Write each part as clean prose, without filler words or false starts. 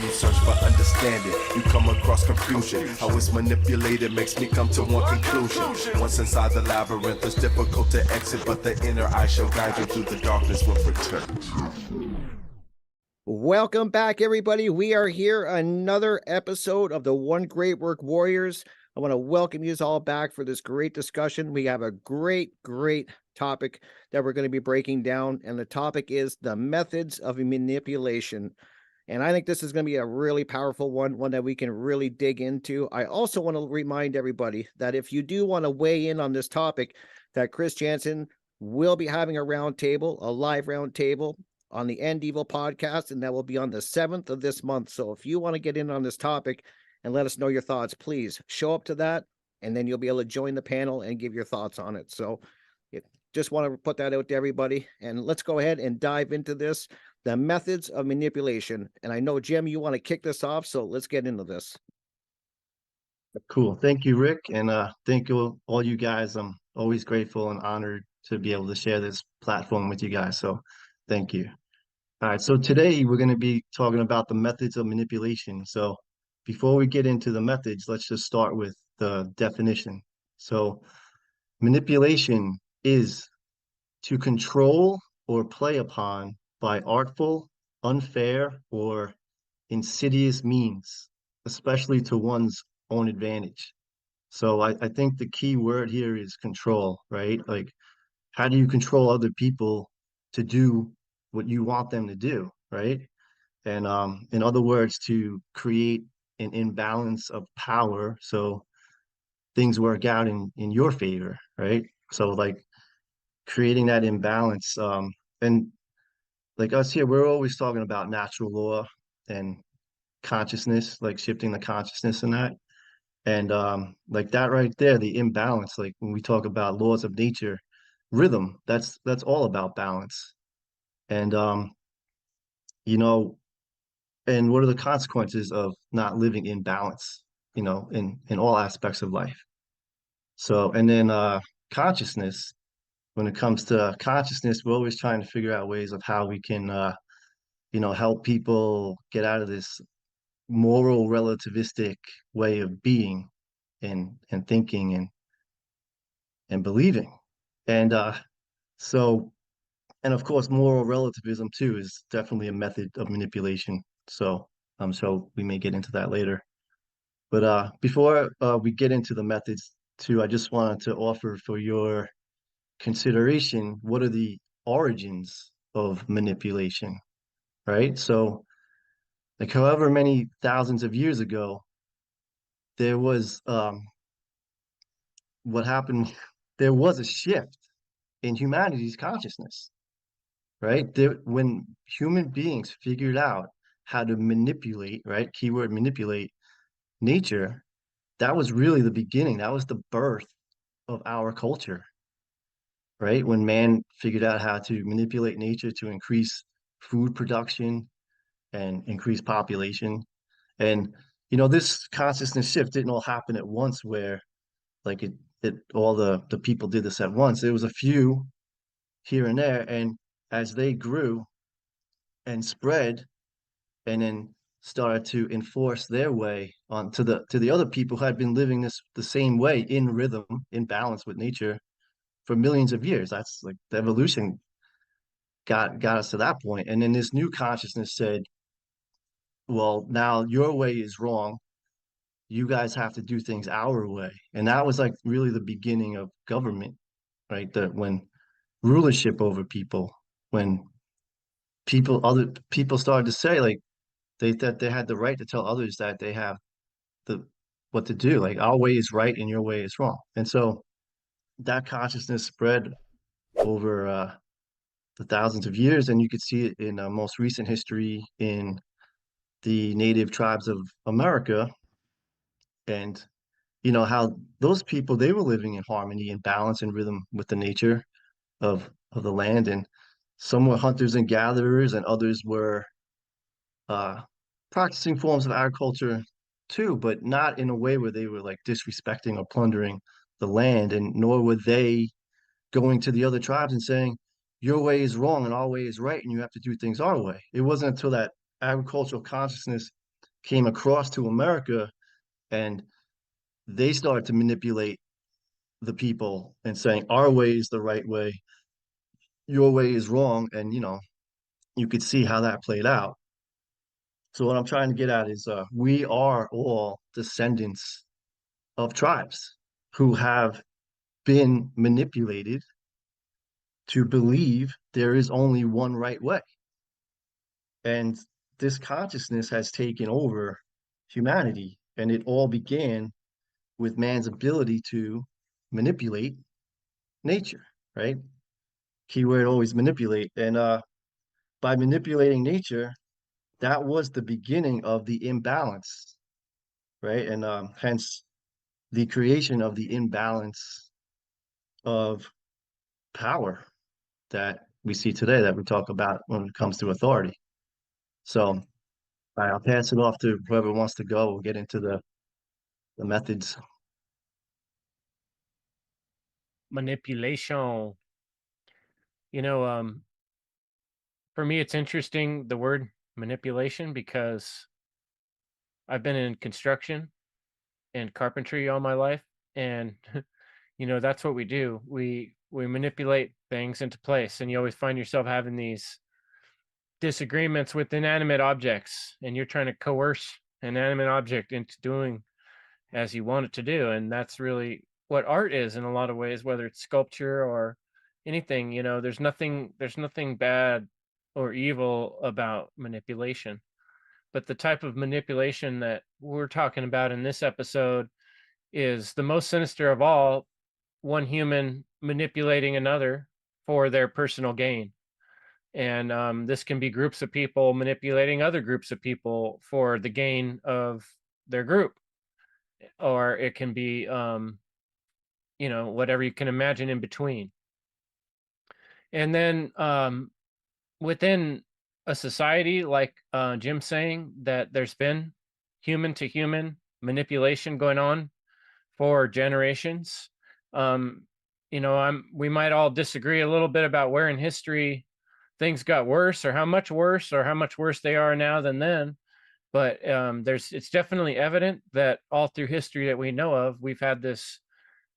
You search for understanding, you come across confusion. How it's manipulated makes me come to one conclusion. Once inside the labyrinth, it's difficult to exit, but the inner eye shall guide you through the darkness with return. Welcome back, everybody. We are here, another episode of the One Great Work Warriors. I want to welcome you all back for this great discussion. We have a great topic that we're going to be breaking down, and the topic is the methods of manipulation. And I think this is going to be a really powerful one that we can really dig into. I also want to remind everybody that if you do want to weigh in on this topic, that Chris Jansen will be having a roundtable, a live roundtable on the End Evil podcast, and that will be on the 7th of this month. So if you want to get in on this topic and let us know your thoughts, please show up to that, and then you'll be able to join the panel and give your thoughts on it. So just want to put that out to everybody, and let's go ahead and dive into this. The methods of manipulation. And I know, Jim, you want to kick this off, so let's get into this. Cool. Thank you, Rick. And thank you all you guys. I'm always grateful and honored to be able to share this platform with you guys. So thank you. All right. So today we're going to be talking about the methods of manipulation. So before we get into the methods, let's just start with the definition. So manipulation is to control or play upon by artful, unfair, or insidious means, especially to one's own advantage. So I think the key word here is control, right? Like, how do you control other people to do what you want them to do, right? And in other words, to create an imbalance of power so things work out in your favor, right? So like creating that imbalance, and like us here, we're always talking about natural law and consciousness, like shifting the consciousness in that. And like that right there, the imbalance, like when we talk about laws of nature, rhythm, that's all about balance. And you know, and what are the consequences of not living in balance, in all aspects of life. So, and then consciousness, when it comes to consciousness, we're always trying to figure out ways of how we can help people get out of this moral relativistic way of being and thinking and believing. And so and of course moral relativism too is definitely a method of manipulation. So we may get into that later. But before we get into the methods too, I just wanted to offer for your consideration, what are the origins of manipulation, right? So like however many thousands of years ago, there was what happened, there was a shift in humanity's consciousness, right? When human beings figured out how to manipulate, right? Keyword manipulate nature, that was really the beginning. That was the birth of our culture, right? When man figured out how to manipulate nature to increase food production and increase population. And this consciousness shift didn't all happen at once where like it all the people did this at once. There was a few here and there, and as they grew and spread and then started to enforce their way on to the other people who had been living the same way in rhythm, in balance with nature for millions of years. That's like the evolution got us to that point. And then this new consciousness said, well, now your way is wrong. You guys have to do things our way. And that was like really the beginning of government, right? That when rulership over people, when other people started to say like that they had the right to tell others that they have the what to do. Like our way is right and your way is wrong. And so that consciousness spread over the thousands of years, and you could see it in most recent history in the native tribes of America, and how those people, they were living in harmony and balance and rhythm with the nature of the land, and some were hunters and gatherers, and others were uh, practicing forms of agriculture too, but not in a way where they were like disrespecting or plundering the land, and nor were they going to the other tribes and saying, your way is wrong and our way is right, and you have to do things our way. It wasn't until that agricultural consciousness came across to America, and they started to manipulate the people and saying our way is the right way, your way is wrong. And you could see how that played out. So what I'm trying to get at is we are all descendants of tribes who have been manipulated to believe there is only one right way. And this consciousness has taken over humanity. And it all began with man's ability to manipulate nature, right? Keyword always manipulate. And by manipulating nature, that was the beginning of the imbalance, right? And hence the creation of the imbalance of power that we see today, that we talk about when it comes to authority. So I'll pass it off to whoever wants to go. We'll get into the methods. Manipulation. You know, for me, it's interesting the word manipulation because I've been in construction and carpentry all my life, and that's what we do. We manipulate things into place, and you always find yourself having these disagreements with inanimate objects, and you're trying to coerce an inanimate object into doing as you want it to do. And that's really what art is in a lot of ways, whether it's sculpture or anything. There's nothing bad or evil about manipulation, but the type of manipulation that we're talking about in this episode is the most sinister of all: one human manipulating another for their personal gain. And this can be groups of people manipulating other groups of people for the gain of their group, or it can be whatever you can imagine in between. And then within a society, like Jim's saying, that there's been human to human manipulation going on for generations. We might all disagree a little bit about where in history things got worse, or how much worse they are now than then. But it's definitely evident that all through history that we know of, we've had this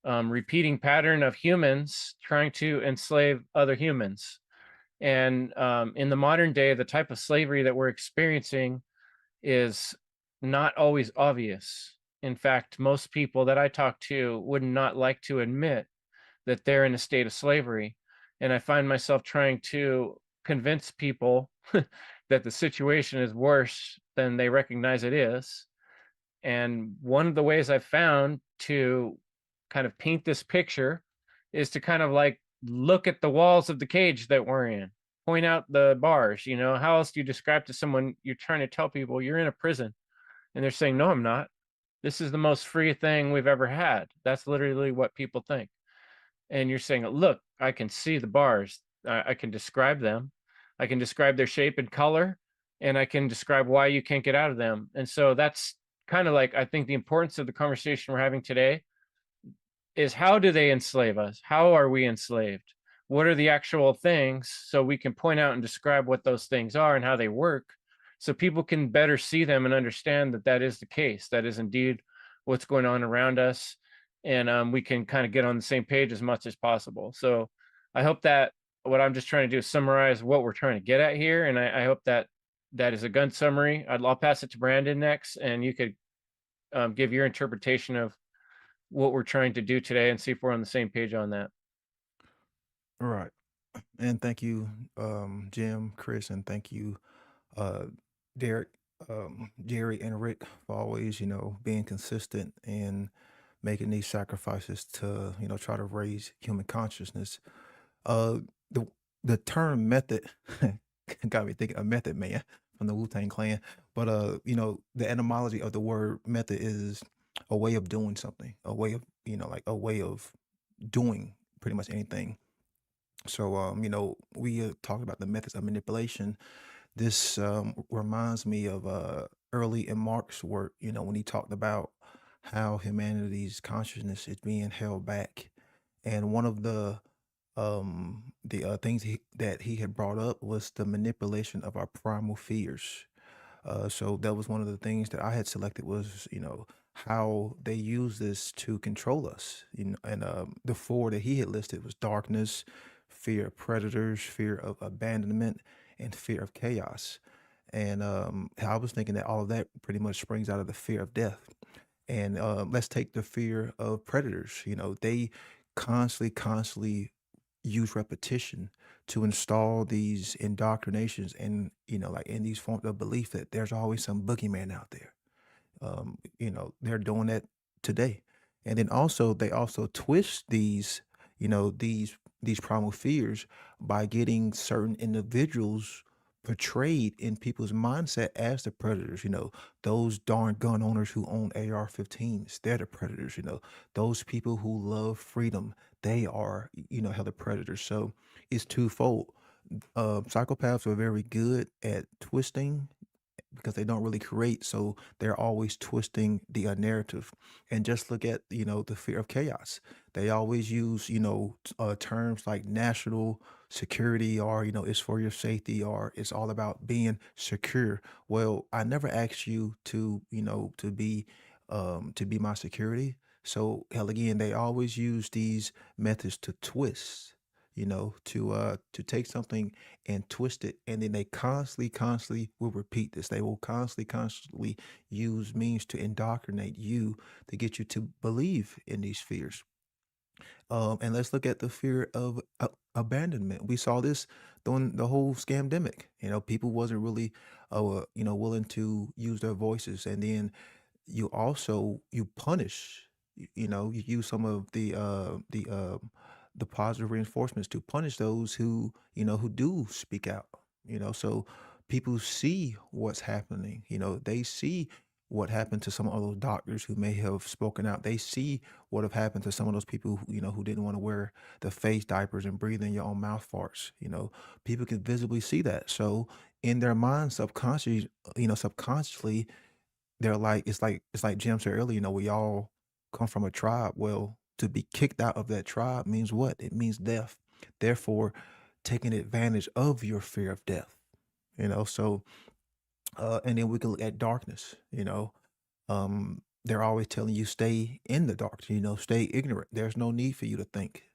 repeating pattern of humans trying to enslave other humans. And in the modern day, the type of slavery that we're experiencing is not always obvious. In fact, most people that I talk to would not like to admit that they're in a state of slavery. And I find myself trying to convince people that the situation is worse than they recognize it is. And one of the ways I've found to kind of paint this picture is to kind of like look at the walls of the cage that we're in, point out the bars. How else do you describe to someone, you're trying to tell people you're in a prison, and they're saying, no, I'm not. This is the most free thing we've ever had. That's literally what people think. And you're saying, look, I can see the bars. I can describe them. I can describe their shape and color, and I can describe why you can't get out of them. And so that's kind of like, I think the importance of the conversation we're having today is, how do they enslave us? How are we enslaved? What are the actual things, so we can point out and describe what those things are and how they work, so people can better see them and understand that that is the case. That is indeed what's going on around us. And we can kind of get on the same page as much as possible. So I hope that what I'm just trying to do is summarize what we're trying to get at here. And I hope that that is a good summary. I'll pass it to Brandon next, and you could give your interpretation of what we're trying to do today and see if we're on the same page on that. All right. And thank you, Jim, Chris, and thank you, uh, Derek, Jerry, and Rick, for always, being consistent and making these sacrifices to, try to raise human consciousness. Uh, the the term method got me thinking of Method Man from the Wu-Tang Clan. But the etymology of the word method is a way of doing something, a way of, like a way of doing pretty much anything. So, we talked about the methods of manipulation. This reminds me of early in Mark's work, when he talked about how humanity's consciousness is being held back. And one of the things that he had brought up was the manipulation of our primal fears. So that was one of the things that I had selected was, how they use this to control us. And the four that he had listed was darkness, fear of predators, fear of abandonment, and fear of chaos. And I was thinking that all of that pretty much springs out of the fear of death. And let's take the fear of predators. They constantly use repetition to install these indoctrinations and, like in these forms of belief that there's always some boogeyman out there. They're doing that today. And then also they also twist these primal fears by getting certain individuals portrayed in people's mindset as the predators. Those darn gun owners who own AR-15s, they're the predators. Those people who love freedom, they are, how the predators. So it's twofold. Psychopaths are very good at twisting because they don't really create, so they're always twisting the narrative. And just look at the fear of chaos. They always use terms like national security, or it's for your safety, or it's all about being secure. Well, I never asked you to be my security. So hell, again, they always use these methods to twist, to take something and twist it, and then they constantly will repeat this. They will constantly use means to indoctrinate you to get you to believe in these fears. And let's look at the fear of abandonment. We saw this during the whole scamdemic. People wasn't really, willing to use their voices, and then you punish. You use some of the positive reinforcements to punish those who do speak out. So people see what's happening. They see what happened to some of those doctors who may have spoken out. They see what have happened to some of those people who didn't want to wear the face diapers and breathe in your own mouth farts. People can visibly see that. So in their mind, subconsciously, they're like, it's like Jim said earlier, we all come from a tribe. Well, to be kicked out of that tribe means what? It means death. Therefore, taking advantage of your fear of death. So and then we can look at darkness. They're always telling you stay in the dark, stay ignorant. There's no need for you to think.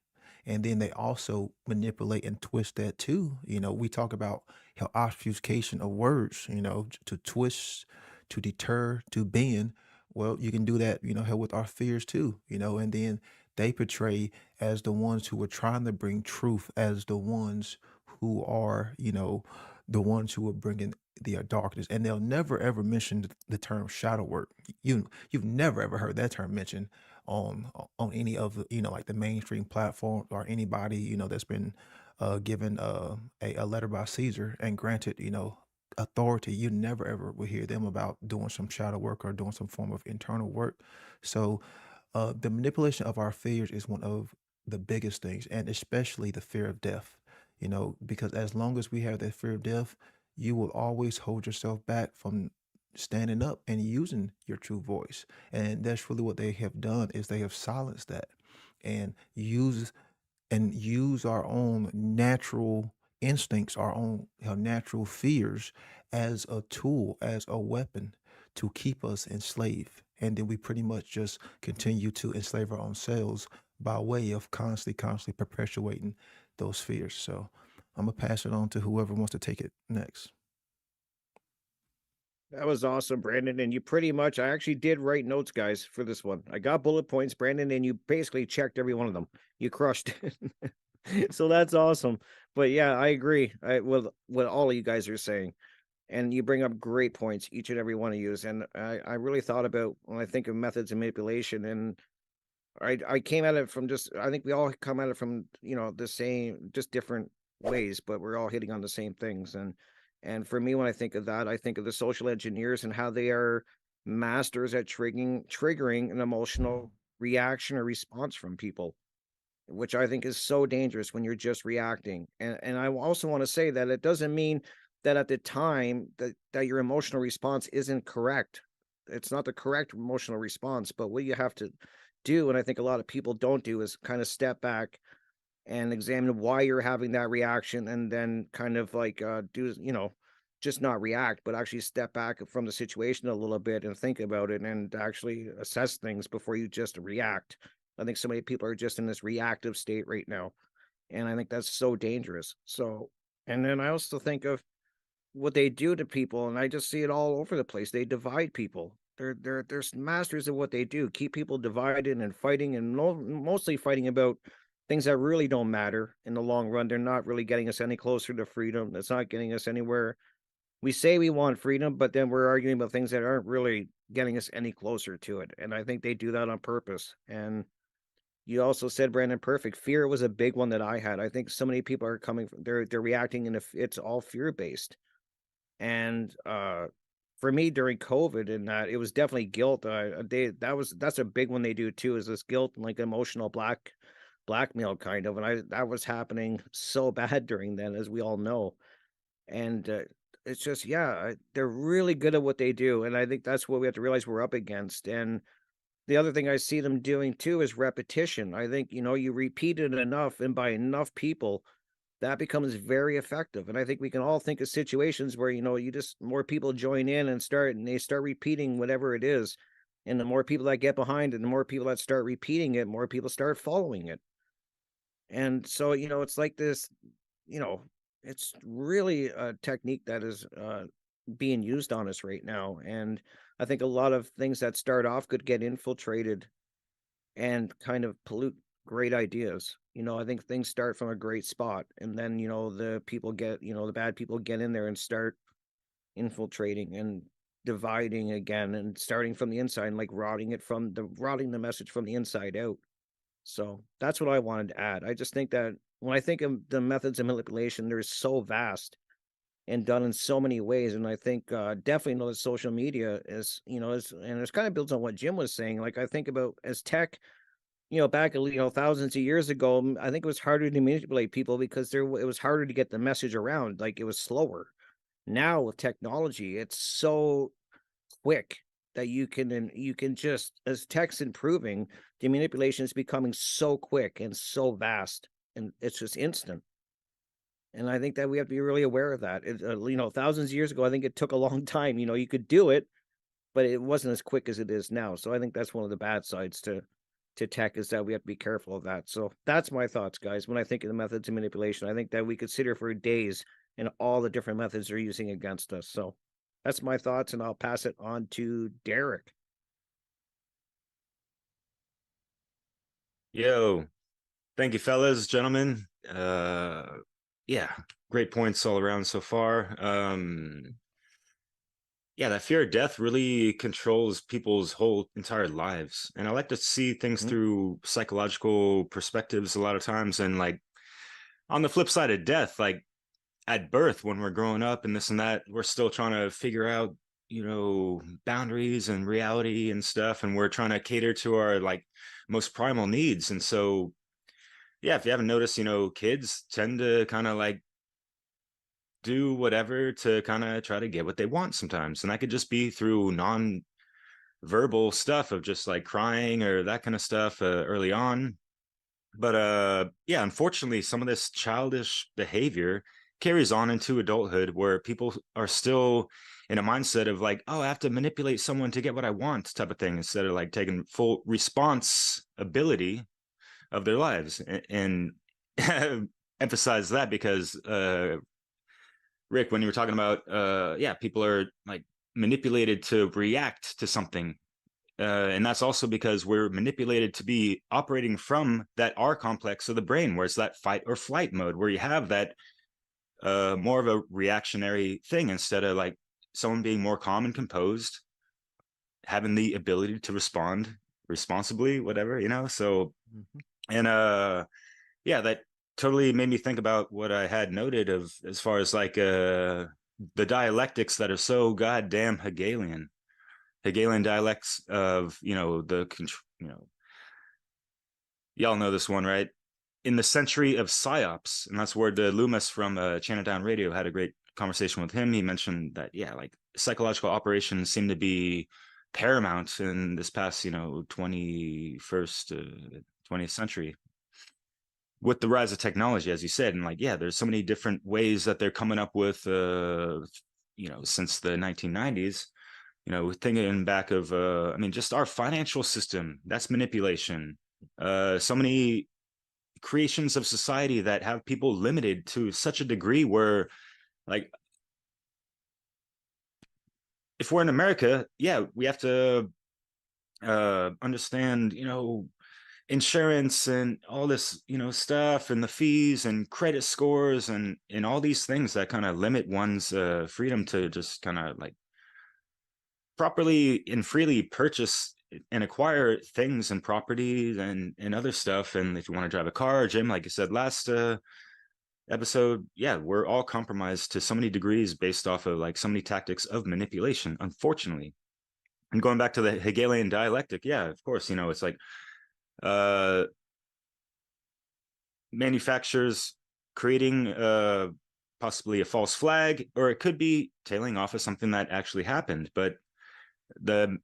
And then they also manipulate and twist that too. We talk about how obfuscation of words, to twist, to deter, to bend. Well, you can do that, hell, with our fears too, and then they portray as the ones who are trying to bring truth, as the ones who are, the ones who are bringing the darkness. And they'll never ever mention the term shadow work. You've never ever heard that term mentioned on any of the like the mainstream platform, or anybody that's been given a letter by Caesar and granted authority. You never ever will hear them about doing some shadow work or doing some form of internal work. So the manipulation of our fears is one of the biggest things, and especially the fear of death. Because as long as we have that fear of death, you will always hold yourself back from standing up and using your true voice. And that's really what they have done, is they have silenced that and use our own natural instincts, our natural fears as a tool, as a weapon to keep us enslaved. And then we pretty much just continue to enslave our own selves by way of constantly perpetuating those fears. So I'm gonna pass it on to whoever wants to take it next. That was awesome, Brandon. And you pretty much, I actually did write notes, guys, for this one. I got bullet points, Brandon, and you basically checked every one of them. You crushed it. So that's awesome. But yeah, I agree with what all of you guys are saying. And you bring up great points, each and every one of you. And I really thought about when I think of methods of manipulation, and I came at it from I think we all come at it from, the same, just different ways, but we're all hitting on the same things. And for me, when I think of that, I think of the social engineers and how they are masters at triggering an emotional reaction or response from people, which I think is so dangerous when you're just reacting. And I also want to say that it doesn't mean that at the time that your emotional response isn't correct. It's not the correct emotional response, but what you have to do, and I think a lot of people don't do, is kind of step back and examine why you're having that reaction, and then kind of like do just not react, but actually step back from the situation a little bit and think about it and actually assess things before you just react. I think so many people are just in this reactive state right now. And I think that's so dangerous. So, and then I also think of what they do to people, and I just see it all over the place. They divide people. They're masters of what they do. Keep people divided and fighting, and mostly fighting about things that really don't matter in the long run. They're not really getting us any closer to freedom. That's not getting us anywhere. We say we want freedom, but then we're arguing about things that aren't really getting us any closer to it. And I think they do that on purpose. And you also said, Brandon, perfect. Fear was a big one that I had. I think so many people are coming from, they're reacting, and if it's all fear based. And for me during COVID, and that it was definitely guilt. That's a big one they do too, is this guilt and like emotional blackmail kind of. And that was happening so bad during then, as we all know. And it's just, yeah, they're really good at what they do. And I think that's what we have to realize we're up against. And the other thing I see them doing too is repetition. I think, you repeat it enough and by enough people, that becomes very effective. And I think we can all think of situations where, you just more people join in and they start repeating whatever it is. And the more people that get behind it, the more people that start repeating it, more people start following it. And so, it's like this, it's really a technique that is being used on us right now. And I think a lot of things that start off could get infiltrated and kind of pollute great ideas. I think things start from a great spot, and then, the people get, the bad people get in there and start infiltrating and dividing again and starting from the inside and like rotting the message from the inside out. So that's what I wanted to add. I just think that when I think of the methods of manipulation, they're so vast and done in so many ways. And I think definitely know that social media is, and it's kind of builds on what Jim was saying. Like I think about as tech, back, thousands of years ago, I think it was harder to manipulate people because it was harder to get the message around. Like it was slower. Now with technology, it's so quick that you can just, as tech's improving, the manipulation is becoming so quick and so vast, and it's just instant. And I think that we have to be really aware of that. Thousands of years ago, I think it took a long time. You could do it, but it wasn't as quick as it is now. So I think that's one of the bad sides to tech, is that we have to be careful of that. So that's my thoughts, guys. When I think of the methods of manipulation, I think that we could sit here for days and all the different methods they're using against us. So that's my thoughts, and I'll pass it on to Derek. Yo, thank you, fellas, gentlemen. Yeah, great points all around so far. Yeah, that fear of death really controls people's whole entire lives. And I like to see things through psychological perspectives a lot of times. And like on the flip side of death, like at birth, when we're growing up and this and that, we're still trying to figure out, boundaries and reality and stuff. And we're trying to cater to our like most primal needs. And so, yeah, if you haven't noticed, kids tend to kind of like do whatever to kind of try to get what they want sometimes. And that could just be through non-verbal stuff of just like crying or that kind of stuff early on. But yeah, unfortunately, some of this childish behavior carries on into adulthood, where people are still in a mindset of like, oh, I have to manipulate someone to get what I want type of thing, instead of like taking full responsibility of their lives. And emphasize that because Rick, when you were talking about yeah, people are like manipulated to react to something, and that's also because we're manipulated to be operating from that R complex of the brain, where it's that fight or flight mode, where you have that more of a reactionary thing, instead of like someone being more calm and composed, having the ability to respond responsibly, whatever, so and yeah, that totally made me think about what I had noted of as far as like the dialectics that are so goddamn Hegelian dialects of y'all know this one, right? In the century of psyops, and that's where the Loomis from Channel Down Radio had a great conversation with him. He mentioned that, yeah, like psychological operations seem to be paramount in this past 20th century with the rise of technology, as you said. And like, yeah, there's so many different ways that they're coming up with since the 1990s. Thinking back of, just our financial system, that's manipulation. So many creations of society that have people limited to such a degree where, like, if we're in America, yeah, we have to understand, insurance and all this, stuff, and the fees and credit scores and all these things that kind of limit one's freedom to just kind of like properly and freely purchase and acquire things and properties and other stuff. And if you want to drive a car, Jim, like you said last episode, yeah, we're all compromised to so many degrees based off of like so many tactics of manipulation, unfortunately. And going back to the Hegelian dialectic, yeah, of course, it's like manufacturers creating possibly a false flag, or it could be tailing off of something that actually happened. But the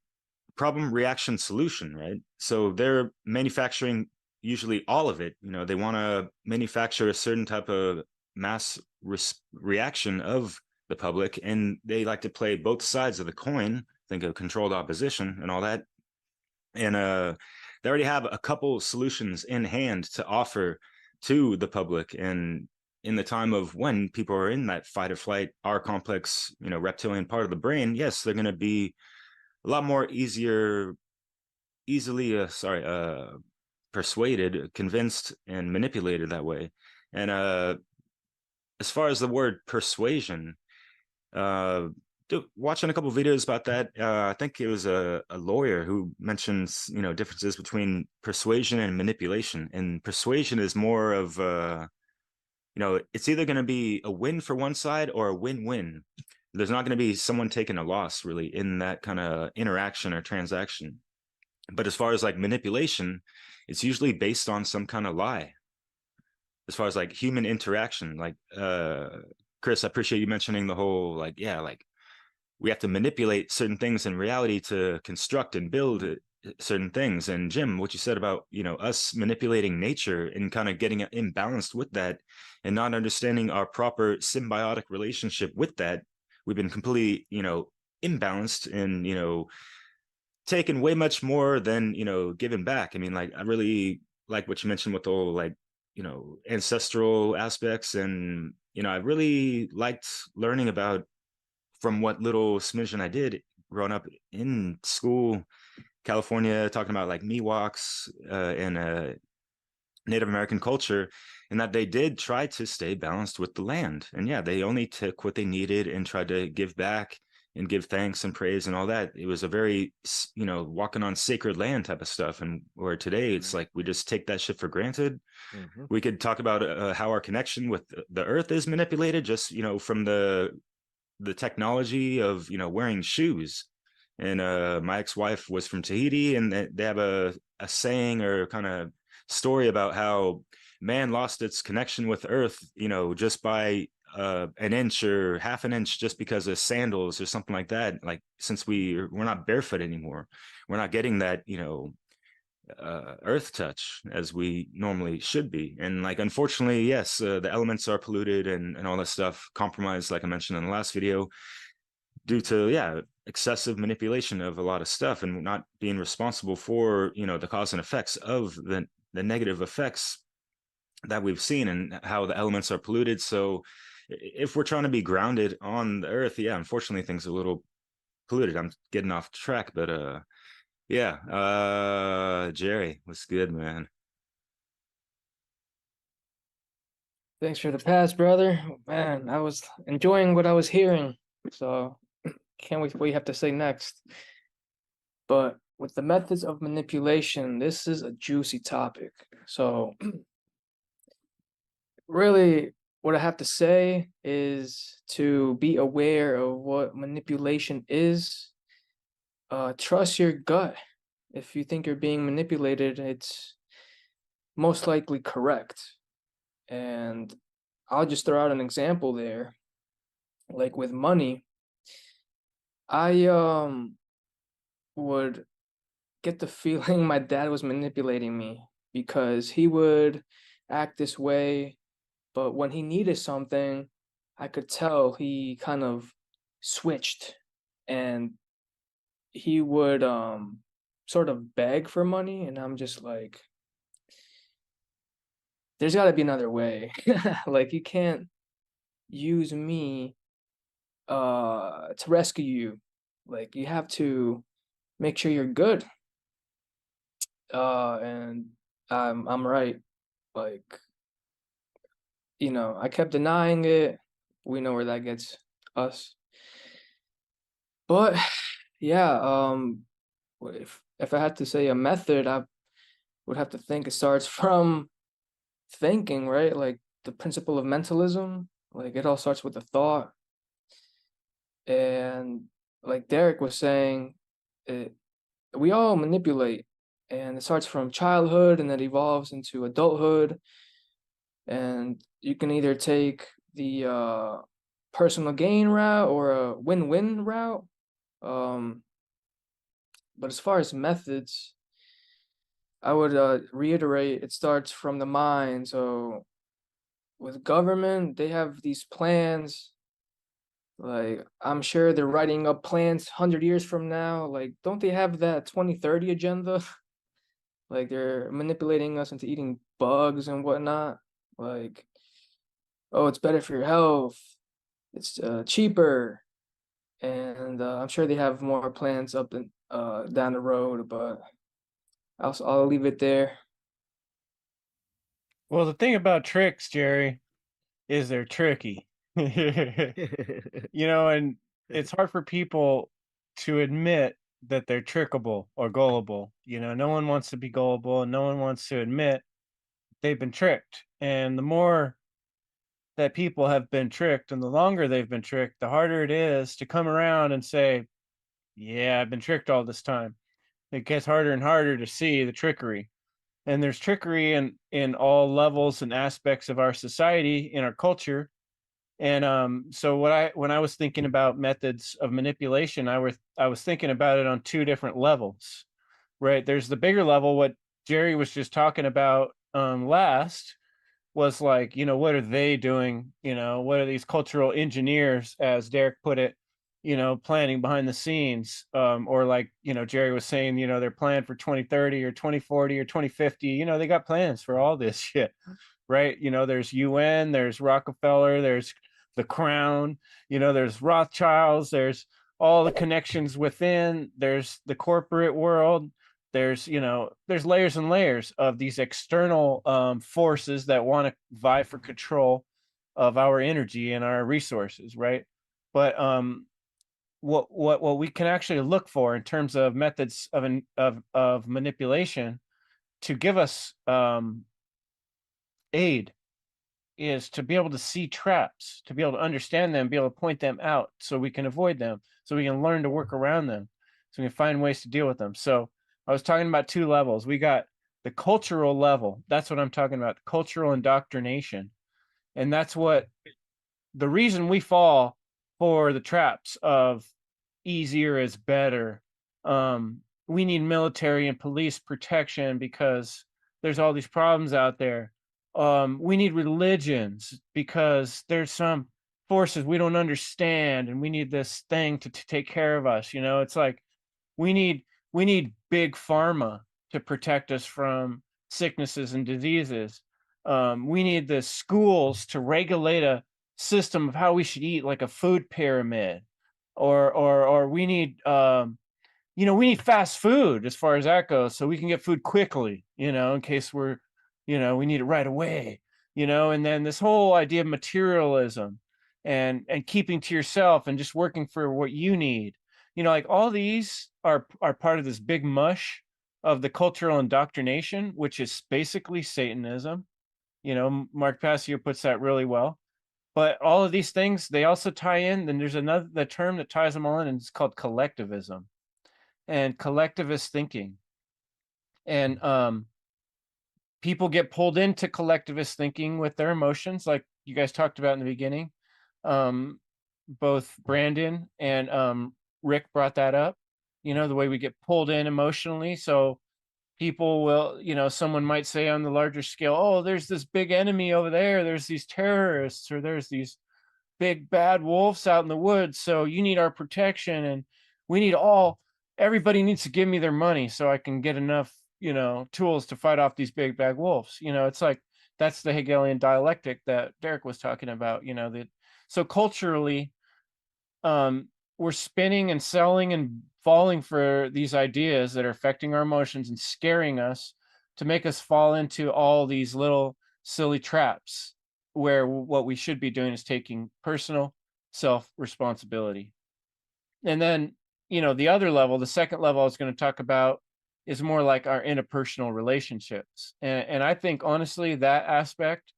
problem, reaction, solution, right? So they're manufacturing usually all of it. They want to manufacture a certain type of mass reaction of the public, and they like to play both sides of the coin. Think of controlled opposition and all that. And they already have a couple solutions in hand to offer to the public. And in the time of when people are in that fight or flight, our complex, reptilian part of the brain, yes, they're going to be a lot more easily persuaded, convinced, and manipulated that way. And as far as the word persuasion, watching a couple of videos about that, I think it was a lawyer who mentions, differences between persuasion and manipulation. And persuasion is more of, it's either going to be a win for one side or a win-win. There's not going to be someone taking a loss really in that kind of interaction or transaction. But as far as like manipulation, it's usually based on some kind of lie. As far as like human interaction, like Chris, I appreciate you mentioning the whole like, yeah, like we have to manipulate certain things in reality to construct and build certain things. And Jim, what you said about, us manipulating nature and kind of getting imbalanced with that and not understanding our proper symbiotic relationship with that, we've been completely, imbalanced and, taken way much more than, given back. I mean, like, I really like what you mentioned with the whole, like, ancestral aspects. And, I really liked learning about, from what little smidgen I did growing up in school, California, talking about like Miwoks and Native American culture, and that they did try to stay balanced with the land. And yeah, they only took what they needed and tried to give back and give thanks and praise and all that. It was a very, walking on sacred land type of stuff. And where today it's like we just take that shit for granted. Mm-hmm. We could talk about how our connection with the earth is manipulated, just, from the technology of, wearing shoes. And my ex-wife was from Tahiti, and they have a saying or kind of story about how man lost its connection with earth, just by an inch or half an inch, just because of sandals or something like that. Like, since we're not barefoot anymore, we're not getting that, earth touch as we normally should be. And like, unfortunately, yes, the elements are polluted and all that stuff, compromised, like I mentioned in the last video, due to excessive manipulation of a lot of stuff and not being responsible for, the cause and effects of the negative effects that we've seen and how the elements are polluted. So if we're trying to be grounded on the earth, unfortunately things are a little polluted. I'm getting off track, but Jerry, what's good, man? Thanks for the pass, brother. Man, I was enjoying what I was hearing, so can't wait for what you have to say next. But with the methods of manipulation, this is a juicy topic. So really, what I have to say is to be aware of what manipulation is. Trust your gut. If you think you're being manipulated, it's most likely correct. And I'll just throw out an example there. Like with money, I would get the feeling my dad was manipulating me, because he would act this way, but when he needed something, I could tell he kind of switched, and he would sort of beg for money, and I'm just like, there's got to be another way. Like, you can't use me to rescue you. Like, you have to make sure you're good. And I'm right. Like, you know, I kept denying it. We know where that gets us. But yeah, if I had to say a method, I would have to think it starts from thinking, right? Like the principle of mentalism. Like, it all starts with a thought. And like Derek was saying, we all manipulate, and it starts from childhood and it evolves into adulthood. And you can either take the personal gain route or a win-win route. But as far as methods, I would reiterate, it starts from the mind. So with government, they have these plans. Like, I'm sure they're writing up plans 100 years from now. Like, don't they have that 2030 agenda? Like, they're manipulating us into eating bugs and whatnot. Like, oh, it's better for your health. It's cheaper. And I'm sure they have more plans up and down the road, but I'll leave it there. Well, the thing about tricks, Jerry, is they're tricky. You know, and it's hard for people to admit that they're trickable or gullible. You know, no one wants to be gullible, and no one wants to admit they've been tricked. And the more that people have been tricked and the longer they've been tricked, the harder it is to come around and say, yeah, I've been tricked all this time. It gets harder and harder to see the trickery. And there's trickery in all levels and aspects of our society, in our culture. And so when I was thinking about methods of manipulation, I was thinking about it on two different levels, right? There's the bigger level, what Jerry was just talking about last, was like, you know, what are they doing? You know, what are these cultural engineers, as Derek put it, you know, planning behind the scenes? Or like, you know, Jerry was saying, you know, they're planning for 2030 or 2040 or 2050. You know, they got plans for all this shit, right? You know, there's UN, there's Rockefeller, there's the Crown, you know, there's Rothschilds, there's all the connections within, there's the corporate world. There's, you know, there's layers and layers of these external forces that want to vie for control of our energy and our resources, right? But what we can actually look for in terms of methods of manipulation to give us aid is to be able to see traps, to be able to understand them, be able to point them out so we can avoid them, so we can learn to work around them, so we can find ways to deal with them. So I was talking about two levels. We got the cultural level. That's what I'm talking about, cultural indoctrination. And that's what the reason we fall for the traps of easier is better. We need military and police protection because there's all these problems out there. We need religions because there's some forces we don't understand, and we need this thing to take care of us. You know, it's like we need big pharma to protect us from sicknesses and diseases. We need the schools to regulate a system of how we should eat, like a food pyramid, or we need you know, we need fast food as far as that goes, so we can get food quickly, you know, in case we're, you know, we need it right away, you know. And then this whole idea of materialism and keeping to yourself and just working for what you need, you know, like all these are part of this big mush of the cultural indoctrination, which is basically Satanism. You know, Mark Passio puts that really well. But all of these things, they also tie in. Then there's the term that ties them all in, and it's called collectivism and collectivist thinking. And people get pulled into collectivist thinking with their emotions, like you guys talked about in the beginning. Both Brandon and Rick brought that up, you know, the way we get pulled in emotionally. So people will, you know, someone might say on the larger scale, oh, there's this big enemy over there, there's these terrorists, or there's these big bad wolves out in the woods, so you need our protection, and we need everybody needs to give me their money so I can get enough, tools to fight off these big bad wolves. It's like, that's the Hegelian dialectic that Derek was talking about. So culturally, we're spinning and selling and falling for these ideas that are affecting our emotions and scaring us, to make us fall into all these little silly traps, where what we should be doing is taking personal self responsibility. And then, the other level, the second level I was going to talk about, is more like our interpersonal relationships. And I think, honestly, that aspect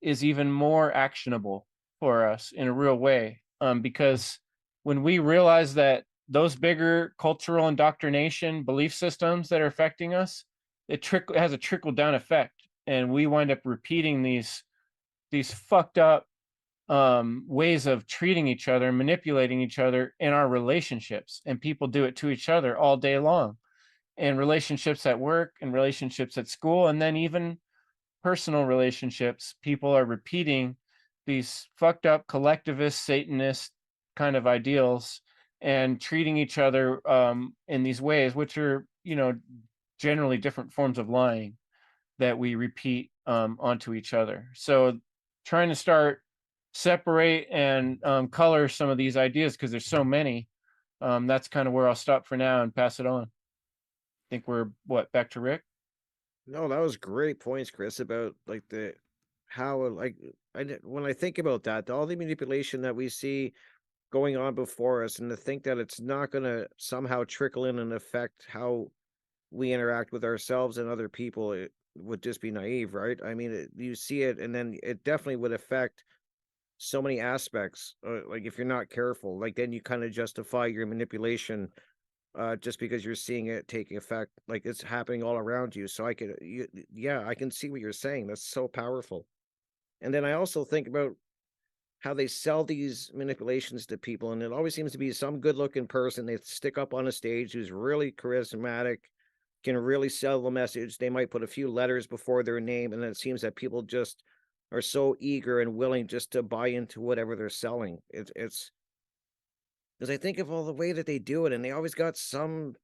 is even more actionable for us in a real way, because when we realize that those bigger cultural indoctrination belief systems that are affecting us, it has a trickle down effect, and we wind up repeating these fucked up ways of treating each other, manipulating each other in our relationships. And people do it to each other all day long, and relationships at work and relationships at school, and then even personal relationships. People are repeating these fucked up collectivist Satanist kind of ideals, and treating each other in these ways, which are, generally different forms of lying that we repeat onto each other. So trying to start separate and color some of these ideas, because there's so many. That's kind of where I'll stop for now and pass it on. I think we're back to Rick. No, that was great points, Chris, about like how when I think about that, all the manipulation that we see going on before us, and to think that it's not going to somehow trickle in and affect how we interact with ourselves and other people, it would just be naive, right? I mean, you see it, and then it definitely would affect so many aspects. Like, if you're not careful, like, then you kind of justify your manipulation just because you're seeing it taking effect, like it's happening all around you. So yeah, I can see what you're saying. That's so powerful. And then I also think about how they sell these manipulations to people, and it always seems to be some good-looking person they stick up on a stage who's really charismatic, can really sell the message. They might put a few letters before their name, and then it seems that people just are so eager and willing just to buy into whatever they're selling. It's because I think of all the way that they do it, and they always got some,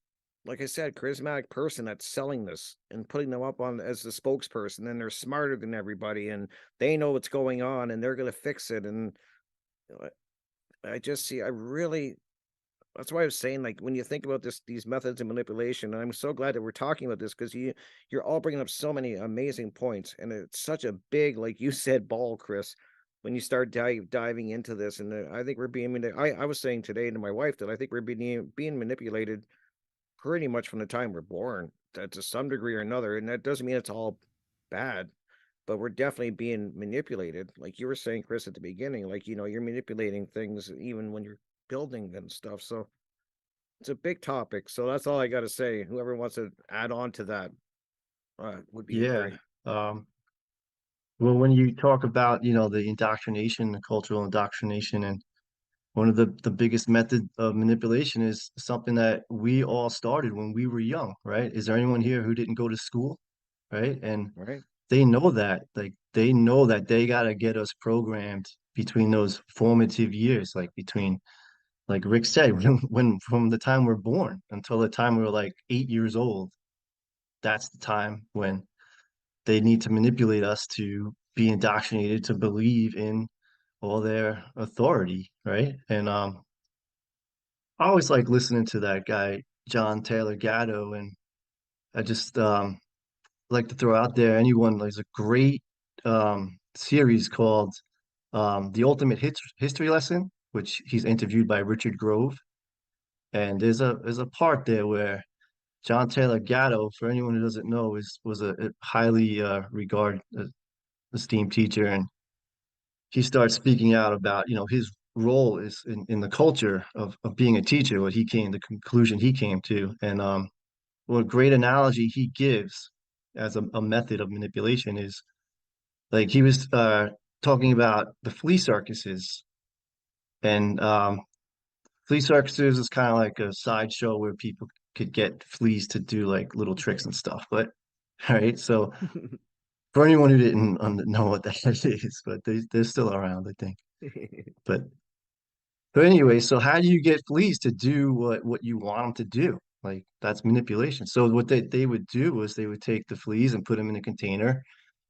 like I said, charismatic person that's selling this and putting them up on as the spokesperson, and they're smarter than everybody, and they know what's going on, and they're going to fix it. And I just see, I really, that's why I was saying, like, when you think about these methods of manipulation, and I'm so glad that we're talking about this, because you're all bringing up so many amazing points, and it's such a big, like you said, ball, Chris, when you start diving into this. And I think we're being, I was saying today to my wife that I think we're being manipulated pretty much from the time we're born, to some degree or another. And that doesn't mean it's all bad, but we're definitely being manipulated. Like you were saying, Chris, at the beginning, like, you're manipulating things even when you're building and stuff. So it's a big topic. So that's all I got to say. Whoever wants to add on to that would be Yeah. great. Well, when you talk about, the indoctrination, the cultural indoctrination, and one of the biggest methods of manipulation is something that we all started when we were young, right? Is there anyone here who didn't go to school, right? And All right. they know that, like, they know that they got to get us programmed between those formative years, like between, like Rick said, when from the time we're born until the time we're like 8 years old. That's the time when they need to manipulate us to be indoctrinated to believe in all their authority, right? And I always like listening to that guy, John Taylor Gatto, and I just like to throw out there anyone. There's a great series called The Ultimate History Lesson, which he's interviewed by Richard Grove. And there's a part there where John Taylor Gatto, for anyone who doesn't know, was a highly regarded esteemed teacher, and he starts speaking out about, his role is in the culture of being a teacher, the conclusion he came to. And what great analogy he gives as a method of manipulation is, like, he was talking about the flea circuses. And flea circuses is kind of like a sideshow where people could get fleas to do like little tricks and stuff. But all right, so For anyone who didn't know what that is, but they're still around, I think. But anyway, so how do you get fleas to do what you want them to do? Like that's manipulation. So what they would do was they would take the fleas and put them in a container,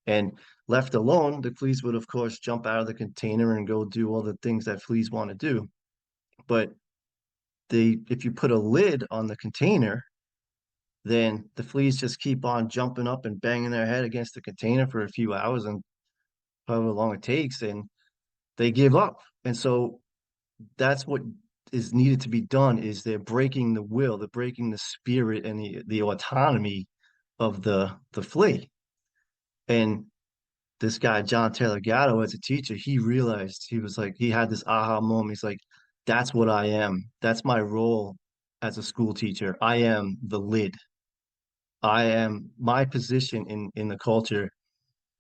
and left alone, the fleas would of course jump out of the container and go do all the things that fleas want to do. But if you put a lid on the container, then the fleas just keep on jumping up and banging their head against the container for a few hours and however long it takes, and they give up. And so that's what is needed to be done is they're breaking the will, they're breaking the spirit and the autonomy of the flea. And this guy, John Taylor Gatto, as a teacher, he realized, he was like, he had this aha moment. He's like, that's what I am. That's my role as a school teacher. I am the lid. I am, my position in the culture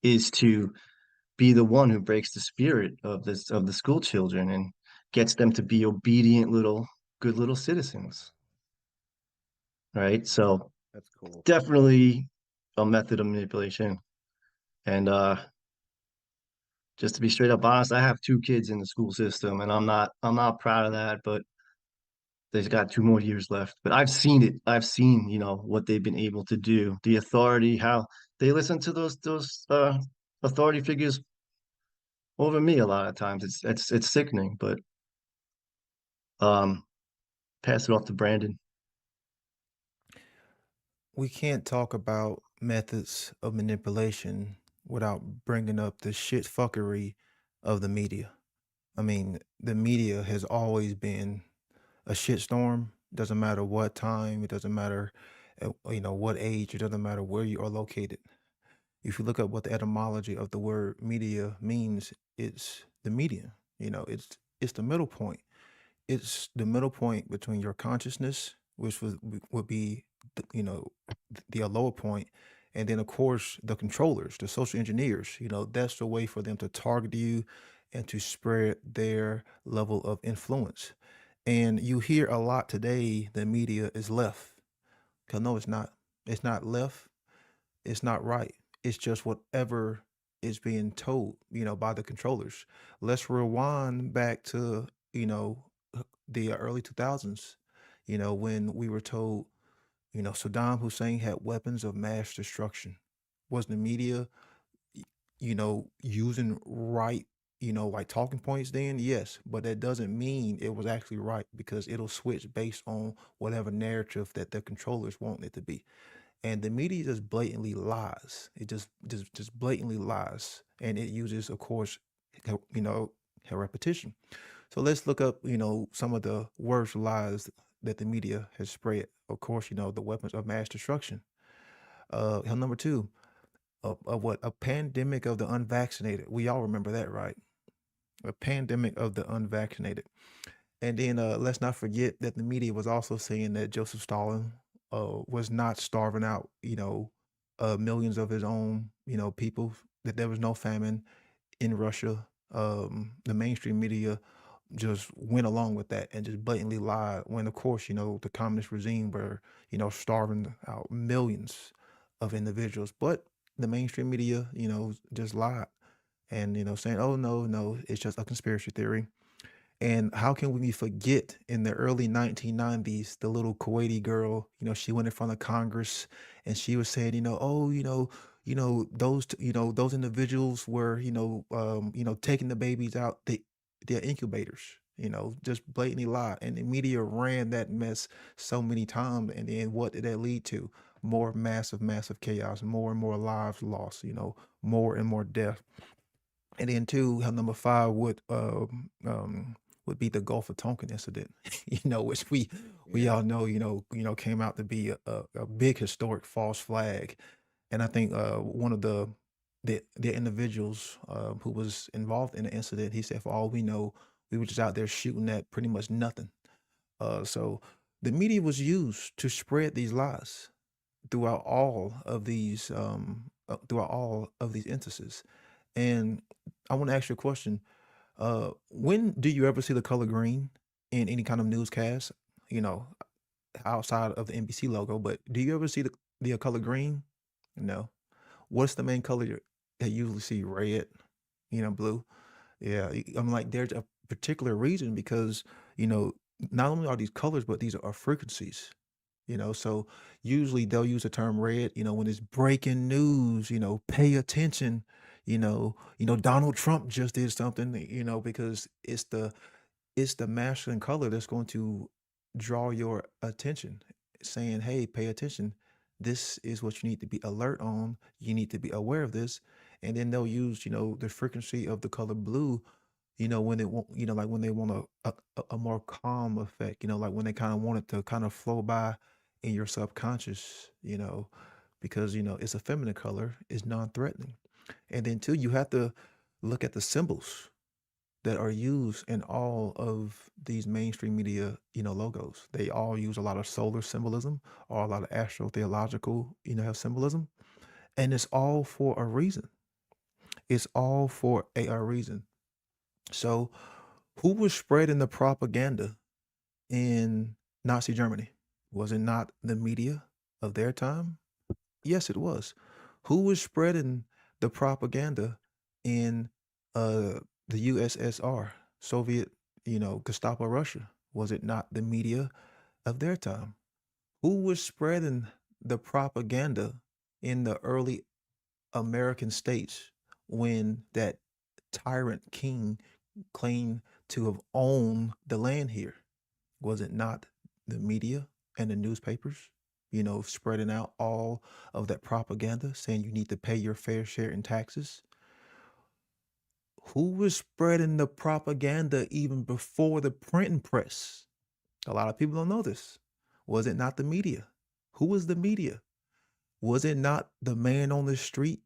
is to be the one who breaks the spirit of the school children and gets them to be obedient little good little citizens. Right. So That's cool. definitely a method of manipulation. And just to be straight up honest, I have 2 kids in the school system, and I'm not proud of that, but they've got 2 more years left. But I've seen it. I've seen, what they've been able to do, the authority, how they listen to those authority figures over me a lot of times. It's sickening, but um pass it off to Brandon. We can't talk about methods of manipulation without bringing up the shit fuckery of the media. I mean, the media has always been a shitstorm. Doesn't matter what time, it doesn't matter, what age, it doesn't matter where you are located. If you look up what the etymology of the word media means, it's the median. It's the middle point. It's the middle point between your consciousness, which would be, the lower point, and then of course the controllers, the social engineers. That's the way for them to target you and to spread their level of influence. And you hear a lot today the media is left. Cause no, it's not. It's not left. It's not right. It's just whatever is being told, by the controllers. Let's rewind back to, the early 2000s, when we were told, Saddam Hussein had weapons of mass destruction. Was the media, using right, like talking points then? Yes, but that doesn't mean it was actually right because it'll switch based on whatever narrative that the controllers want it to be. And the media just blatantly lies. It just blatantly lies, and it uses, of course, repetition. So let's look up, some of the worst lies that the media has spread. Of course, the weapons of mass destruction. Number two, of what, a pandemic of the unvaccinated. We all remember that, right? A pandemic of the unvaccinated. And then let's not forget that the media was also saying that Joseph Stalin was not starving out, millions of his own, people, that there was no famine in Russia. The mainstream media just went along with that and just blatantly lied when, of course, the communist regime were, starving out millions of individuals. But the mainstream media, just lied and, saying, oh, no, no, it's just a conspiracy theory. And how can we forget in the early 1990s, the little Kuwaiti girl, she went in front of Congress and she was saying, oh, those individuals were, taking the babies out, they're incubators, just blatantly lie. And the media ran that mess so many times. And then what did that lead to? More massive chaos, more and more lives lost, more and more death. And then two, number five would be the Gulf of Tonkin incident, which we Yeah. all know, came out to be a big historic false flag. And I think one of the individuals who was involved in the incident, he said, for all we know, we were just out there shooting at pretty much nothing. So the media was used to spread these lies throughout all of these instances. And I want to ask you a question. When do you ever see the color green in any kind of newscast? You know, outside of the NBC logo, but do you ever see the color green? No. What's the main color they usually see red, blue. Yeah, I'm like, there's a particular reason because, not only are these colors, but these are frequencies. So usually they'll use the term red, when it's breaking news, pay attention, Donald Trump just did something, because it's the masculine color that's going to draw your attention, saying, hey, pay attention. This is what you need to be alert on. You need to be aware of this. And then they'll use, the frequency of the color blue, when they want, like when they want a more calm effect, like when they kind of want it to kind of flow by in your subconscious, because, it's a feminine color, it's non-threatening. And then too, you have to look at the symbols that are used in all of these mainstream media, logos. They all use a lot of solar symbolism or a lot of astrotheological, symbolism. And it's all for a reason. It's all for a reason. So who was spreading the propaganda in Nazi Germany? Was it not the media of their time? Yes, it was. Who was spreading the propaganda in the USSR, Soviet, Gestapo Russia? Was it not the media of their time? Who was spreading the propaganda in the early American states when that tyrant king claimed to have owned the land here? Was it not the media and the newspapers, spreading out all of that propaganda saying you need to pay your fair share in taxes? Who was spreading the propaganda even before the printing press? A lot of people don't know this. Was it not the media? Who was the media? Was it not the man on the street,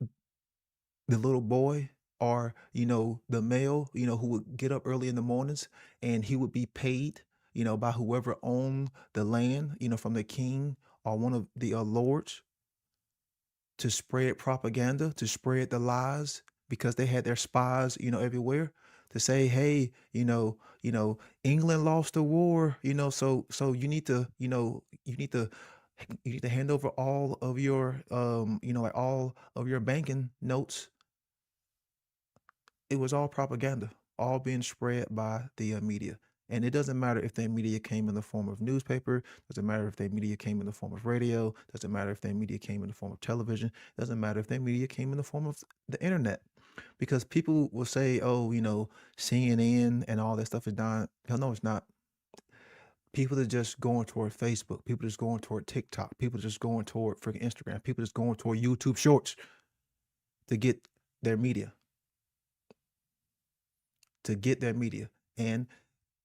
the little boy, or, the male, who would get up early in the mornings and he would be paid, by whoever owned the land, from the king or one of the lords to spread propaganda, to spread the lies because they had their spies, everywhere to say, hey, England lost the war, so you need to hand over all of your like all of your banking notes. It was all propaganda, all being spread by the media. And it doesn't matter if that media came in the form of newspaper, doesn't matter if that media came in the form of radio, doesn't matter if that media came in the form of television, doesn't matter if that media came in the form of the internet. Because people will say, oh, CNN and all that stuff is dying. Hell no, it's not. People are just going toward Facebook. People are just going toward TikTok. People are just going toward freaking Instagram. People are just going toward YouTube Shorts to get their media. And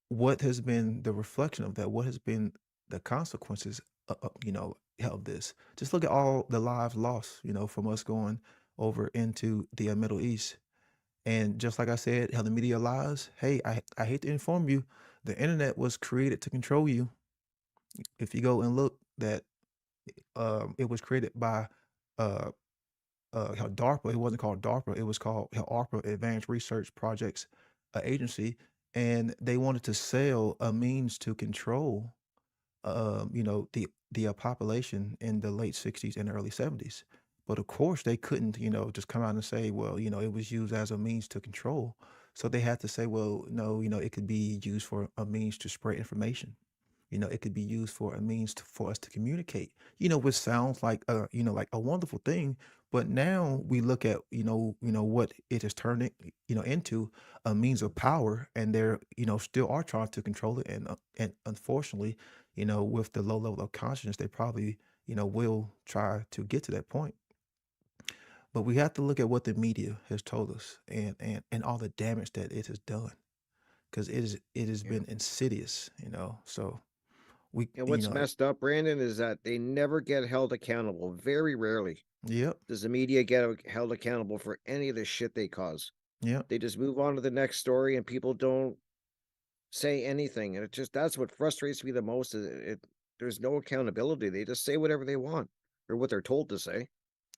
what has been the reflection of that? What has been the consequences of this? Just look at all the lives lost, from us going over into the Middle East. And just like I said, how the media lies. Hey, I hate to inform you, the internet was created to control you. If you go and look, that it was created by how DARPA. It wasn't called DARPA. It was called ARPA, Advanced Research Projects Agency, and they wanted to sell a means to control, the population in the late '60s and early '70s. But of course, they couldn't, just come out and say, well, it was used as a means to control. So they had to say, well, no, it could be used for a means to spread information. It could be used for a means for us to communicate, which sounds like like a wonderful thing. But now we look at, what it has turned it, into a means of power, and they're, still are trying to control it. And unfortunately, with the low level of consciousness, they probably, will try to get to that point. But we have to look at what the media has told us, and all the damage that it has done, because it has Yeah. been insidious, so we, And what's messed up, Brandon, is that they never get held accountable. Very rarely yep, does the media get held accountable for any of the shit they cause. yep, They just move on to the next story, and people don't say anything. And that's what frustrates me the most. Is there's no accountability. They just say whatever they want or what they're told to say.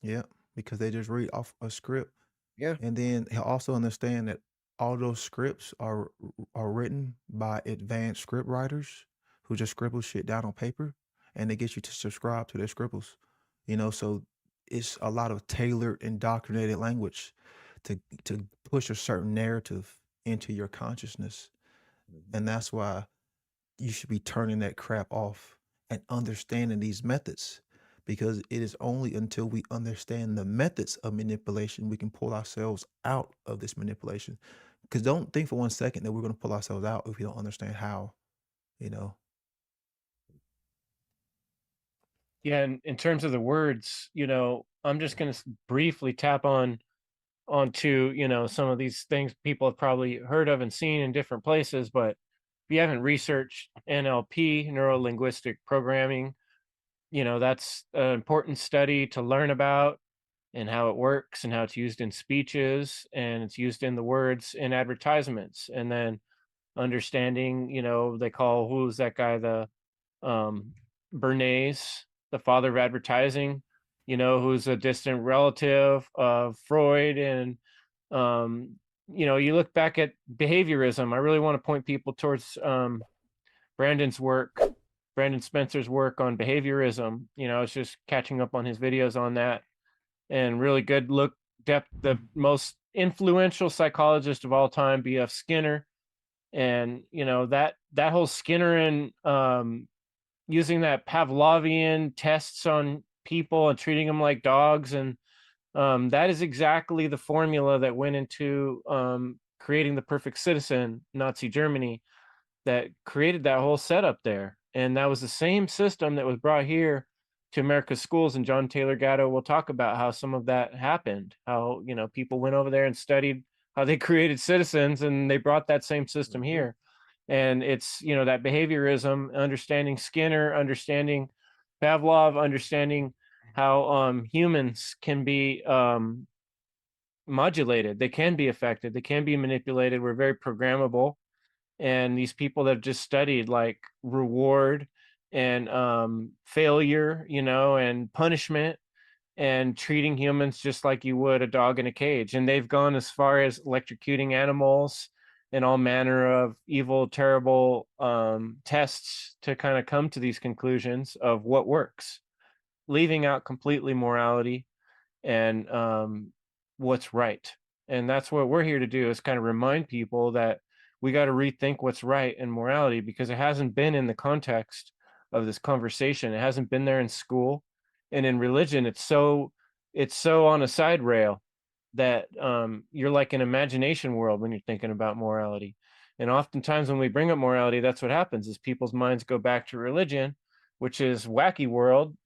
yep, because they just read off a script. Yeah. And then also understand that all those scripts are written by advanced script writers who just scribble shit down on paper, and they get you to subscribe to their scribbles. So it's a lot of tailored, indoctrinated language to push a certain narrative into your consciousness. And that's why you should be turning that crap off and understanding these methods, because it is only until we understand the methods of manipulation we can pull ourselves out of this manipulation. Because don't think for 1 second that we're going to pull ourselves out if we don't understand how, you know. Yeah, and in terms of the words, I'm just going to briefly tap onto, some of these things people have probably heard of and seen in different places, but if you haven't researched NLP, neuro linguistic programming, that's an important study to learn about and how it works and how it's used in speeches and it's used in the words in advertisements. And then understanding, they call, who's that guy, the Bernays, the father of advertising, who's a distant relative of Freud. And you look back at behaviorism. I really want to point people towards Brandon Spencer's work on behaviorism. It's just catching up on his videos on that, and really good depth. The most influential psychologist of all time, B.F. Skinner. And that whole Skinner and using that Pavlovian tests on people and treating them like dogs, and that is exactly the formula that went into creating the perfect citizen, Nazi Germany, that created that whole setup there. And that was the same system that was brought here to America's schools. And John Taylor Gatto will talk about how some of that happened, how people went over there and studied how they created citizens, and they brought that same system here. And it's that behaviorism, understanding Skinner, understanding Pavlov, understanding how humans can be modulated, they can be affected, they can be manipulated, we're very programmable. And these people that have just studied like reward and failure, and punishment, and treating humans just like you would a dog in a cage. And they've gone as far as electrocuting animals and all manner of evil, terrible tests to kind of come to these conclusions of what works, leaving out completely morality and what's right. And that's what we're here to do, is kind of remind people that we got to rethink what's right in morality, because it hasn't been in the context of this conversation. It hasn't been there in school. And in religion, it's so on a side rail that you're like an imagination world when you're thinking about morality. And oftentimes when we bring up morality, that's what happens, is people's minds go back to religion, which is wacky world,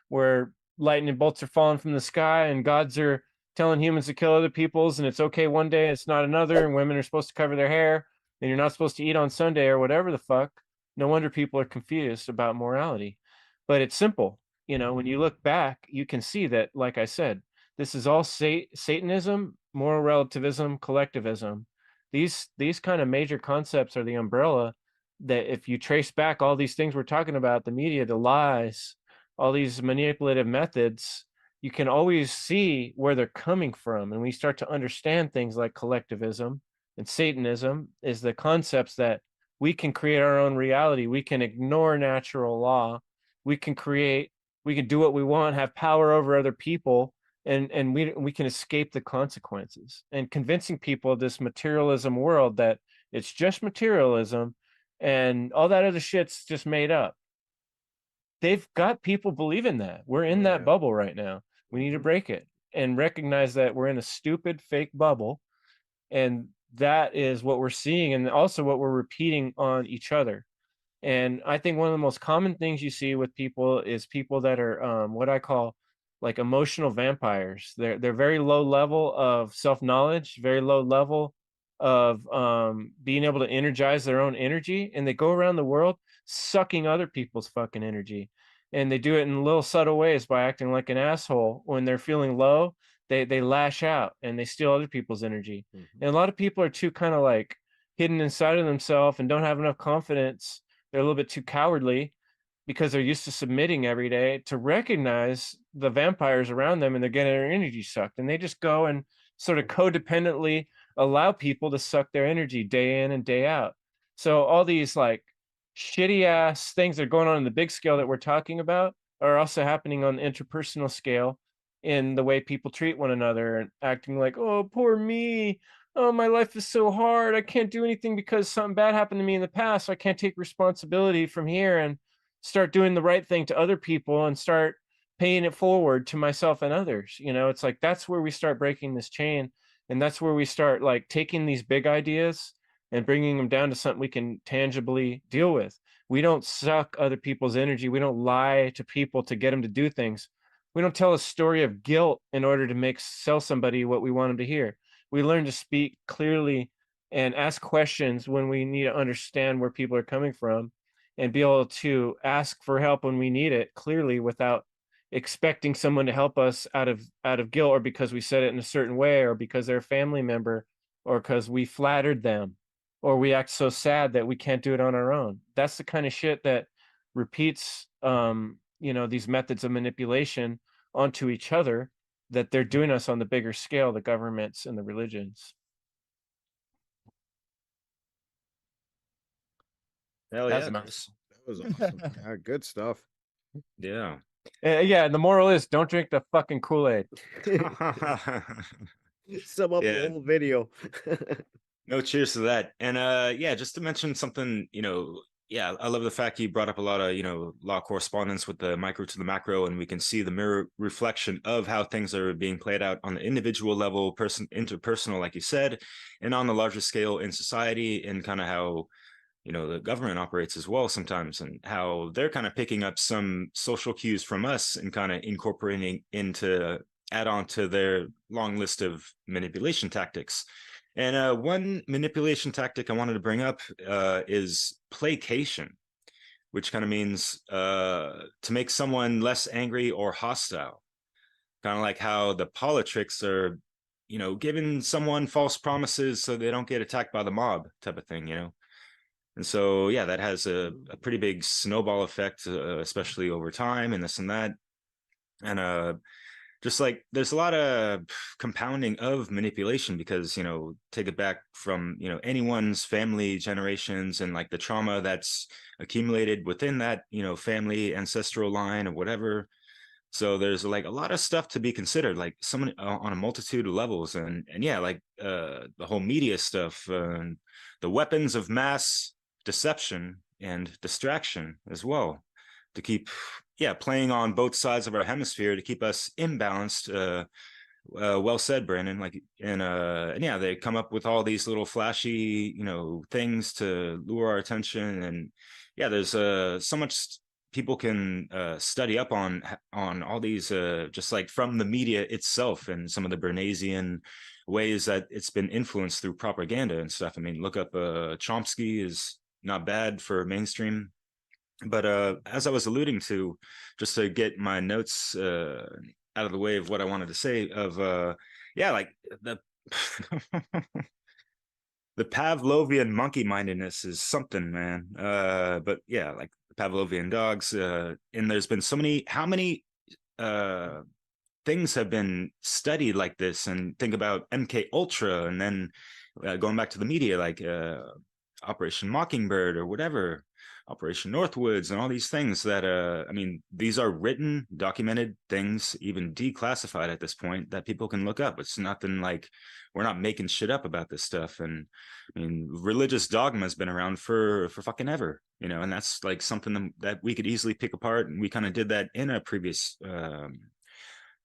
where lightning bolts are falling from the sky and gods are telling humans to kill other peoples, and it's okay one day, it's not another, and women are supposed to cover their hair, and you're not supposed to eat on Sunday or whatever the fuck. No wonder people are confused about morality. But it's simple. When you look back, you can see that, like I said, this is all Satanism, moral relativism, collectivism. These kind of major concepts are the umbrella that, if you trace back all these things we're talking about, the media, the lies, all these manipulative methods, you can always see where they're coming from. And we start to understand things like collectivism and Satanism is the concepts that we can create our own reality. We can ignore natural law. We can do what we want, have power over other people, and we can escape the consequences. And convincing people of this materialism world that it's just materialism and all that other shit's just made up. They've got people believing that. We're in that bubble right now. We need to break it and recognize that we're in a stupid fake bubble. And that is what we're seeing, and also what we're repeating on each other. And I think one of the most common things you see with people is people that are what I call like emotional vampires. They're very low level of self-knowledge, very low level of being able to energize their own energy, and they go around the world sucking other people's fucking energy. And they do it in little subtle ways by acting like an asshole. When they're feeling low, they lash out and they steal other people's energy. And a lot of people are too kind of like hidden inside of themselves and don't have enough confidence. They're a little bit too cowardly because they're used to submitting every day to recognize the vampires around them, and they're getting their energy sucked. And they just go and sort of codependently allow people to suck their energy day in and day out. So all these like shitty ass things that are going on in the big scale that we're talking about are also happening on the interpersonal scale in the way people treat one another and acting like, oh, poor me. Oh, my life is so hard. I can't do anything because something bad happened to me in the past. So I can't take responsibility from here and start doing the right thing to other people and start paying it forward to myself and others. You know, it's like that's where we start breaking this chain. And that's where we start like taking these big ideas and bringing them down to something we can tangibly deal with. We don't suck other people's energy. We don't lie to people to get them to do things. We don't tell a story of guilt in order to sell somebody what we want them to hear. We learn to speak clearly and ask questions when we need to understand where people are coming from, and be able to ask for help when we need it clearly without expecting someone to help us out of guilt, or because we said it in a certain way, or because they're a family member, or because we flattered them, or we act so sad that we can't do it on our own. That's the kind of shit that repeats these methods of manipulation onto each other, that they're doing us on the bigger scale, the governments and the religions. Hell That's yeah, enough. Chris. That was awesome. Yeah, good stuff. Yeah. Yeah, and the moral is don't drink the fucking Kool-Aid. Sum up Yeah. the whole video. No, cheers to that. And yeah, just to mention something, yeah, I love the fact you brought up a lot of, law correspondence with the micro to the macro, and we can see the mirror reflection of how things are being played out on the individual level, interpersonal, like you said, and on the larger scale in society, and kind of how, the government operates as well sometimes, and how they're kind of picking up some social cues from us and kind of incorporating add on to their long list of manipulation tactics. And one manipulation tactic I wanted to bring up is placation, which kind of means to make someone less angry or hostile. Kind of like how the politricks are, giving someone false promises so they don't get attacked by the mob type of thing, And so, yeah, that has a pretty big snowball effect, especially over time and this and that. And just like there's a lot of compounding of manipulation because, take it back from, anyone's family generations and like the trauma that's accumulated within that, family ancestral line or whatever. So there's like a lot of stuff to be considered, like someone on a multitude of levels. And yeah, like the whole media stuff, the weapons of mass deception and distraction as well, to keep playing on both sides of our hemisphere to keep us imbalanced. Well said, Brandon. Like, and yeah, they come up with all these little flashy things to lure our attention. And yeah, there's so much people can study up on all these just like from the media itself, and some of the Bernaysian ways that it's been influenced through propaganda and stuff. I mean, look up Chomsky is not bad for mainstream. But as I was alluding to, just to get my notes out of the way of what I wanted to say, like the the Pavlovian monkey-mindedness is something, man. But yeah, like Pavlovian dogs, and there's been how many things have been studied like this, and think about MK Ultra, and then going back to the media, like Operation Mockingbird or whatever, Operation Northwoods, and all these things that I mean, these are written, documented things, even declassified at this point, that people can look up. It's nothing like, we're not making shit up about this stuff. And I mean, religious dogma has been around for fucking ever, and that's like something that we could easily pick apart. And we kind of did that in a previous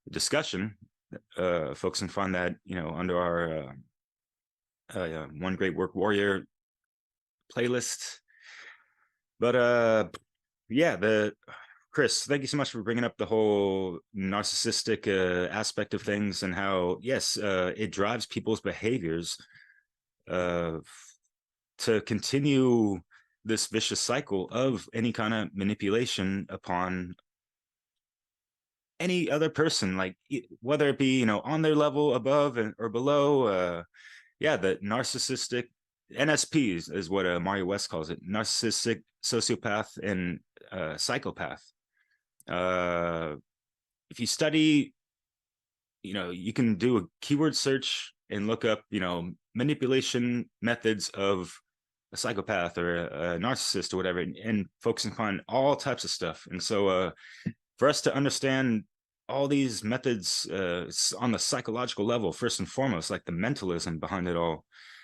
discussion. Folks can find that, under our One Great Work Warrior playlist. But yeah, Chris, thank you so much for bringing up the whole narcissistic aspect of things, and how, yes, it drives people's behaviors to continue this vicious cycle of any kind of manipulation upon any other person, like whether it be, on their level, above or below. Yeah, the narcissistic NSPs is what Mario West calls it: narcissistic, sociopath, and psychopath. If you study, you can do a keyword search and look up, manipulation methods of a psychopath or a narcissist or whatever, and folks can find all types of stuff. And so for us to understand all these methods on the psychological level, first and foremost, like the mentalism behind it all,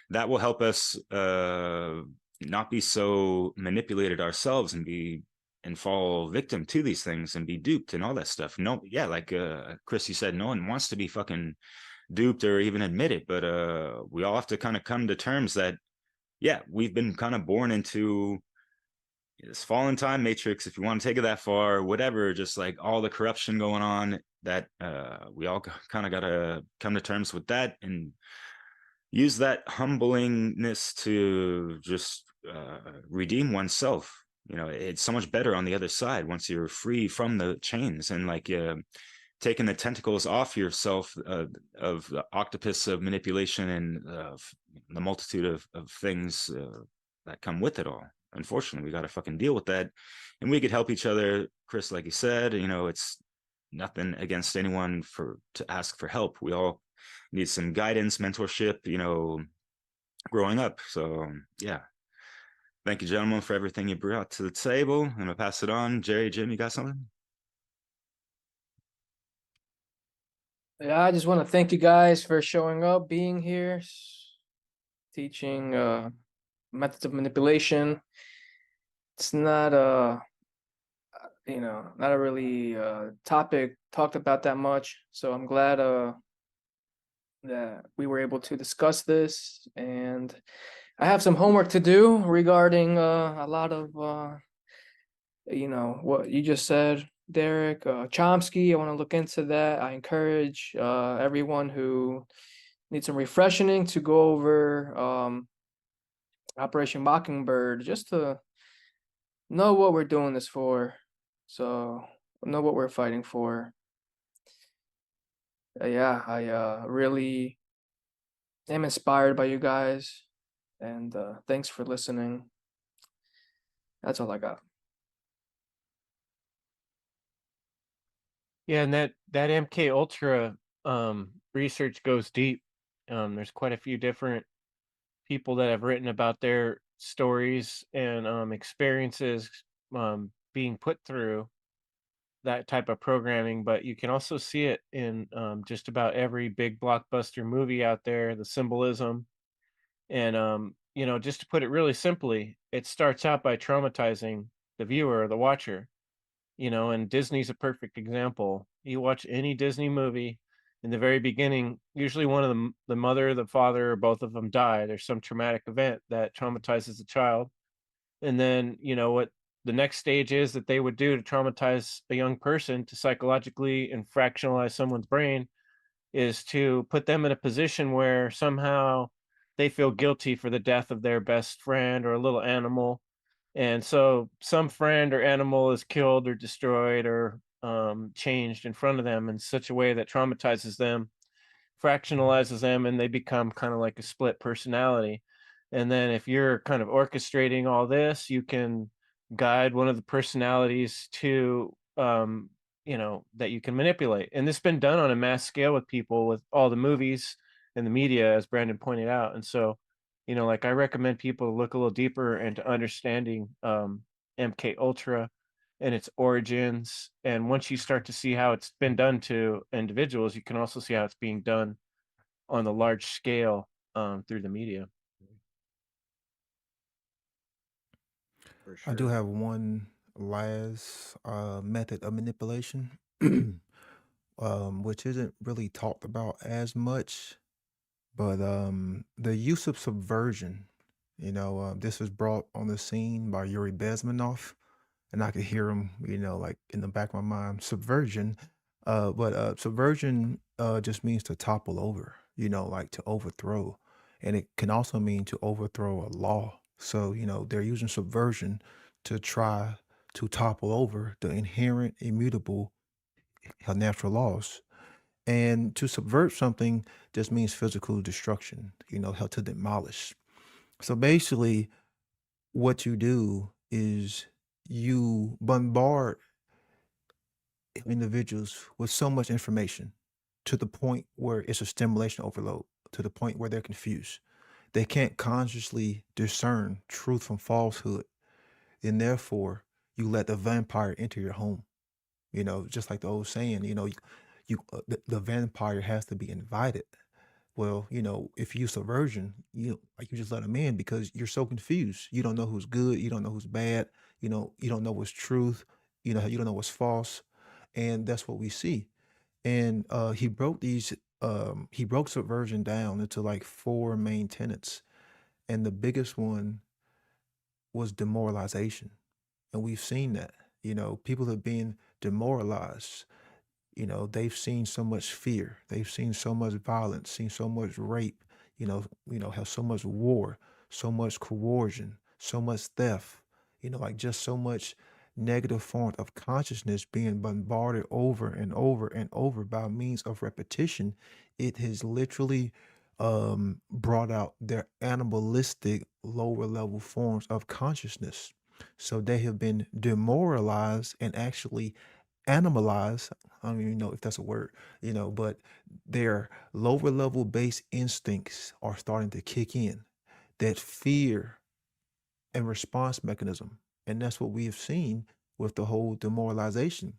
that will help us not be so manipulated ourselves and fall victim to these things and be duped and all that stuff. No, yeah, like Chris, you said, no one wants to be fucking duped or even admit it, but we all have to kind of come to terms that, yeah, we've been kind of born into this fallen time matrix, if you want to take it that far, whatever, just like all the corruption going on, that we all kind of got to come to terms with that and use that humblingness to just redeem oneself. You know, it's so much better on the other side once you're free from the chains and like taking the tentacles off yourself of the octopus of manipulation and the multitude of things that come with it all. Unfortunately, we got to fucking deal with that, and we could help each other. Chris, like you said, you know, it's nothing against anyone to ask for help. We all need some guidance, mentorship, you know, growing up. So yeah, thank you, gentlemen, for everything you brought to the table. I'm gonna pass it on. Jerry, Jim, you got something? Yeah, I just want to thank you guys for showing up, being here, teaching methods of manipulation. It's not not a really topic talked about that much, so I'm glad that we were able to discuss this. And I have some homework to do regarding a lot of what you just said, Derek. Chomsky, I want to look into that. I encourage everyone who needs some refreshing to go over Operation Mockingbird, just to know what we're doing this for, so know what we're fighting for. Yeah, I really am inspired by you guys, and thanks for listening. That's all I got. Yeah, and that MK Ultra research goes deep. There's quite a few different people that have written about their stories and experiences being put through that type of programming, but you can also see it in just about every big blockbuster movie out there, the symbolism. And just to put it really simply, it starts out by traumatizing the viewer or the watcher, and Disney's a perfect example. You watch any Disney movie, in the very beginning, usually one of them, the mother, the father, or both of them die. There's some traumatic event that traumatizes the child. And then, what the next stage is that they would do to traumatize a young person, to psychologically and fractionalize someone's brain, is to put them in a position where somehow they feel guilty for the death of their best friend or a little animal. And so some friend or animal is killed or destroyed or changed in front of them in such a way that traumatizes them, fractionalizes them, and they become kind of like a split personality. And then if you're kind of orchestrating all this, you can guide one of the personalities to that you can manipulate. And this has been done on a mass scale with people, with all the movies and the media, as Brandon pointed out. And so, like, I recommend people to look a little deeper into understanding MK Ultra and its origins. And once you start to see how it's been done to individuals, you can also see how it's being done on the large scale through the media. For I do sure. have one last method of manipulation, which isn't really talked about as much, but the use of subversion. This was brought on the scene by Yuri Bezmenov, and I could hear him, like in the back of my mind, subversion. But subversion just means to topple over, like to overthrow. And it can also mean to overthrow a law. So, they're using subversion to try to topple over the inherent, immutable natural laws. And to subvert something just means physical destruction, how to demolish. So basically, what you do is you bombard individuals with so much information to the point where it's a stimulation overload, to the point where they're confused. They can't consciously discern truth from falsehood, and therefore you let the vampire enter your home. Just like the old saying, the vampire has to be invited. Well, if you use subversion, you just let them in because you're so confused. You don't know who's good, you don't know who's bad, you don't know what's truth, you don't know what's false, and that's what we see. And he broke subversion down into like four main tenets, and the biggest one was demoralization. And we've seen that. People have been demoralized. They've seen so much fear, they've seen so much violence, seen so much rape, have so much war, so much coercion, so much theft, like just so much negative form of consciousness being bombarded over and over and over by means of repetition. It has literally brought out their animalistic lower level forms of consciousness. So they have been demoralized and actually animalized. I don't even know if that's a word, but their lower level base instincts are starting to kick in. That fear and response mechanism. And that's what we have seen with the whole demoralization.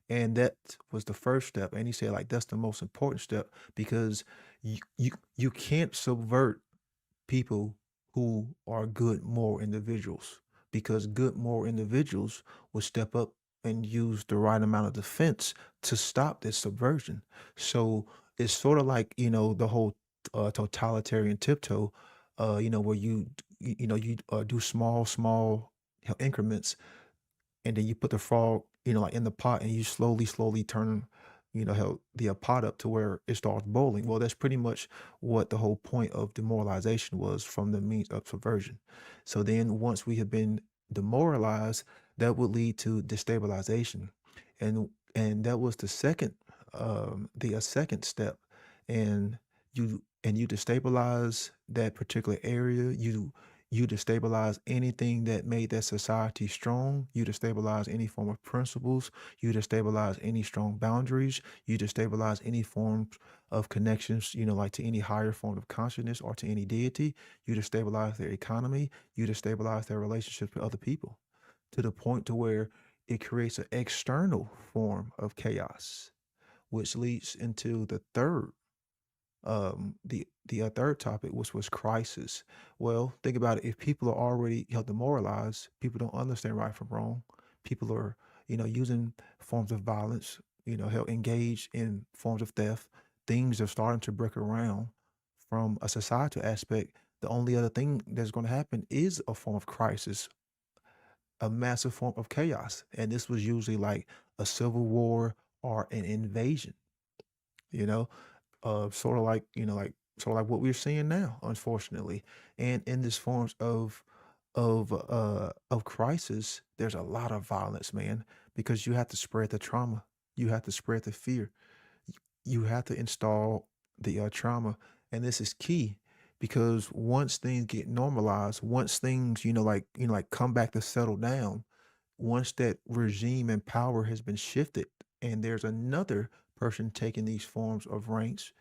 And that was the first step. And he said, like, that's the most important step because you can't subvert people who are good moral individuals because good moral individuals will step up and use the right amount of defense to stop this subversion. So it's sort of like, the whole totalitarian tiptoe, where you do small increments, and then you put the frog, like in the pot, and you slowly turn, the pot up to where it starts boiling. Well, that's pretty much what the whole point of demoralization was from the means of subversion. So then once we have been demoralized, that would lead to destabilization. And that was the second step. And you destabilize that particular area. You destabilize anything that made that society strong. You destabilize any form of principles. You destabilize any strong boundaries. You destabilize any form of connections, like to any higher form of consciousness or to any deity. You destabilize their economy. You destabilize their relationships with other people to the point to where it creates an external form of chaos, which leads into the third topic, which was crisis. Well, think about it. If people are already demoralized, people don't understand right from wrong. People are, using forms of violence, engaged in forms of theft. Things are starting to break around from a societal aspect. The only other thing that's going to happen is a form of crisis, a massive form of chaos. And this was usually like a civil war or an invasion, you know? Sort of like what we're seeing now, unfortunately. And in this forms of crisis, there's a lot of violence, man, because you have to spread the trauma, you have to spread the fear, you have to install the trauma, and this is key because once things get normalized, once things like come back to settle down, once that regime and power has been shifted, and there's another person taking these forms of ranks,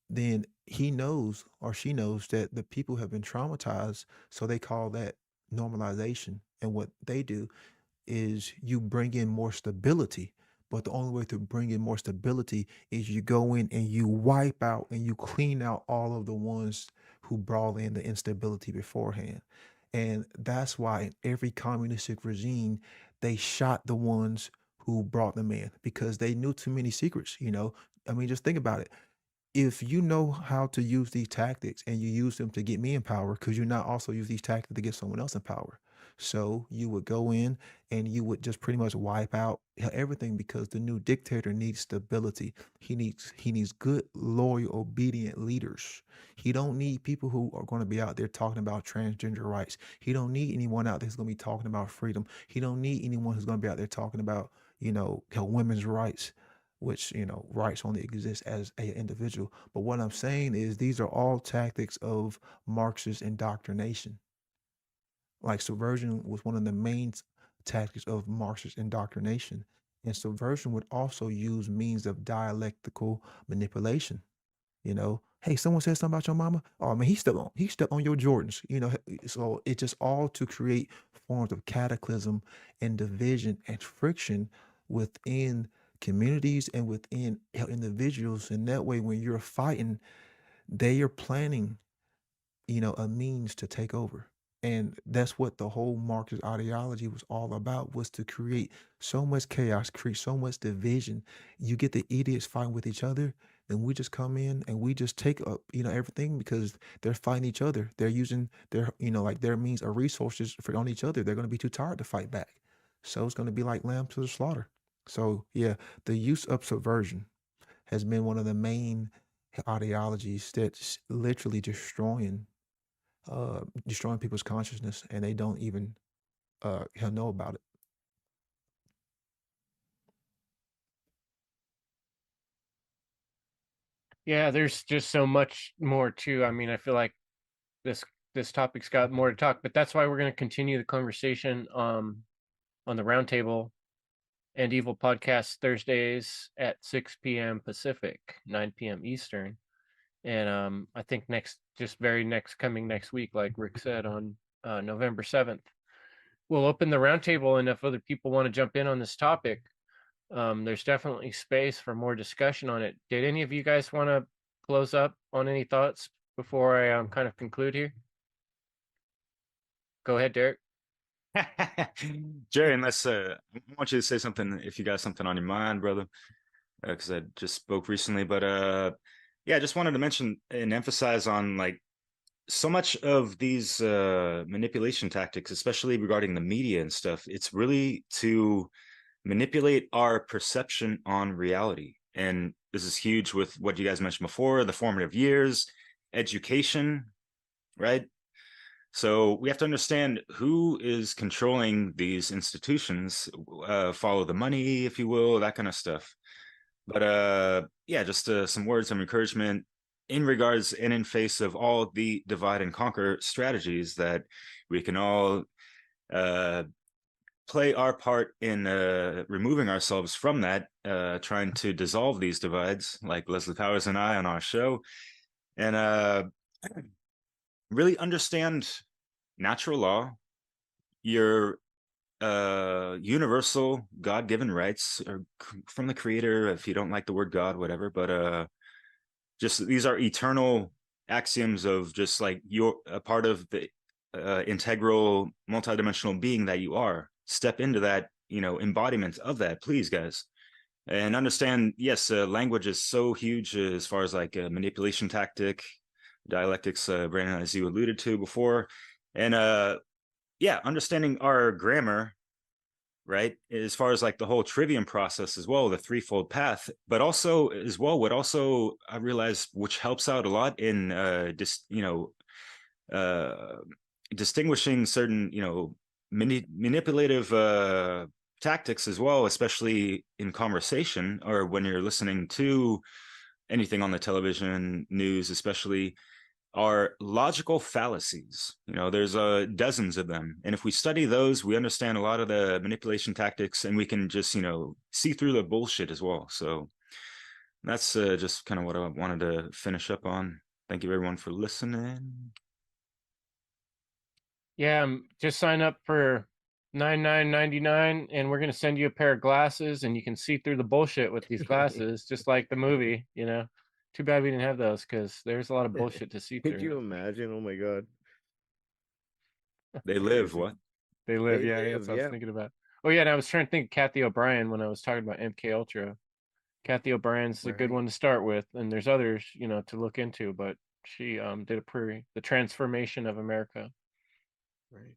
then he knows or she knows that the people have been traumatized. So they call that normalization. And what they do is you bring in more stability. But the only way to bring in more stability is you go in and you wipe out and you clean out all of the ones who brought in the instability beforehand. And that's why in every communistic regime, they shot the ones who brought them in because they knew too many secrets. I mean, just think about it. If you know how to use these tactics and you use them to get me in power, could you not also use these tactics to get someone else in power? So you would go in and you would just pretty much wipe out everything because the new dictator needs stability. He needs good, loyal, obedient leaders. He don't need people who are going to be out there talking about transgender rights. He don't need anyone out there who's going to be talking about freedom. He don't need anyone who's going to be out there talking about, women's rights, which rights only exist as an individual. But what I'm saying is these are all tactics of Marxist indoctrination. Like subversion was one of the main tactics of Marxist indoctrination, and subversion would also use means of dialectical manipulation. Hey, someone said something about your mama. Oh man, he stepped on your Jordans. So it's just all to create forms of cataclysm and division and friction within communities and within individuals. And that way, when you're fighting, they are planning, a means to take over. And that's what the whole Marxist ideology was all about, was to create so much chaos, create so much division. You get the idiots fighting with each other, and we just come in and we just take up, everything, because they're fighting each other. They're using their, like their means or resources on each other. They're going to be too tired to fight back. So it's going to be like lamb to the slaughter. So yeah, the use of subversion has been one of the main ideologies that's literally destroying people's consciousness, and they don't even know about it. Yeah, there's just so much more too. I mean, I feel like this topic's got more to talk, but that's why we're going to continue the conversation on the Roundtable and Evil podcast Thursdays at 6 p.m. Pacific, 9 p.m. Eastern. And I think coming next week, like Rick said, on November 7th, we'll open the roundtable. And if other people want to jump in on this topic, there's definitely space for more discussion on it. Did any of you guys want to close up on any thoughts before I kind of conclude here? Go ahead, Derek. Jerry, unless I want you to say something if you got something on your mind, brother, because I just spoke recently. But yeah, I just wanted to mention and emphasize on like so much of these manipulation tactics, especially regarding the media and stuff. It's really to manipulate our perception on reality. And this is huge with what you guys mentioned before, the formative years, education, right? So we have to understand who is controlling these institutions, follow the money, if you will, that kind of stuff. But yeah, just some words of encouragement in regards and in face of all the divide and conquer strategies that we can all play our part in removing ourselves from that, trying to dissolve these divides, like Leslie Powers and I on our show, and really understand natural law, your universal God-given rights or from the creator, if you don't like the word God, whatever, but just these are eternal axioms of just like you're a part of the integral multidimensional being that you are. Step into that, embodiment of that, please, guys. And understand, yes, language is so huge as far as like a manipulation tactic, dialectics, Brandon, as you alluded to before. And yeah, understanding our grammar, right, as far as like the whole trivium process as well, the threefold path, but also as well, what also I realized, which helps out a lot in distinguishing certain, manipulative tactics as well, especially in conversation or when you're listening to anything on the television, news, especially, are logical fallacies. There's dozens of them. And if we study those, we understand a lot of the manipulation tactics, and we can just, see through the bullshit as well. So that's just kind of what I wanted to finish up on. Thank you, everyone, for listening. Yeah, just sign up for $99.99, and we're going to send you a pair of glasses, and you can see through the bullshit with these glasses, just like the movie, Too bad we didn't have those, because there's a lot of bullshit to see through. Could you imagine? Oh my God. They live, what? They live, yeah, that's what I was thinking about. Oh yeah, and I was trying to think of Kathy O'Brien when I was talking about MK Ultra. Kathy O'Brien's a good one to start with, and there's others, to look into, but she did the transformation of America. Right.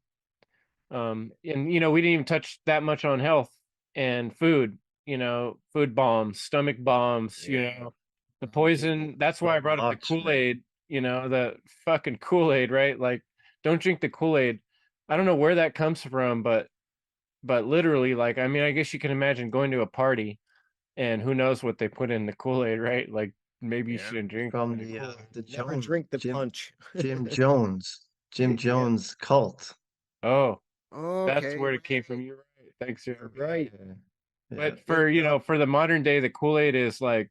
And we didn't even touch that much on health and food, food bombs, stomach bombs, the poison. That's why I brought up the Kool-Aid, the fucking Kool-Aid, right? Like, don't drink the Kool-Aid. I don't know where that comes from, but literally, like, I mean, I guess you can imagine going to a party and who knows what they put in the Kool-Aid, right? Like, maybe you shouldn't drink from the Jones, drink the punch. Jim Jones cult. Oh, okay. That's where it came from. You're right. Thanks, you're right. But for for the modern day, the Kool-Aid is like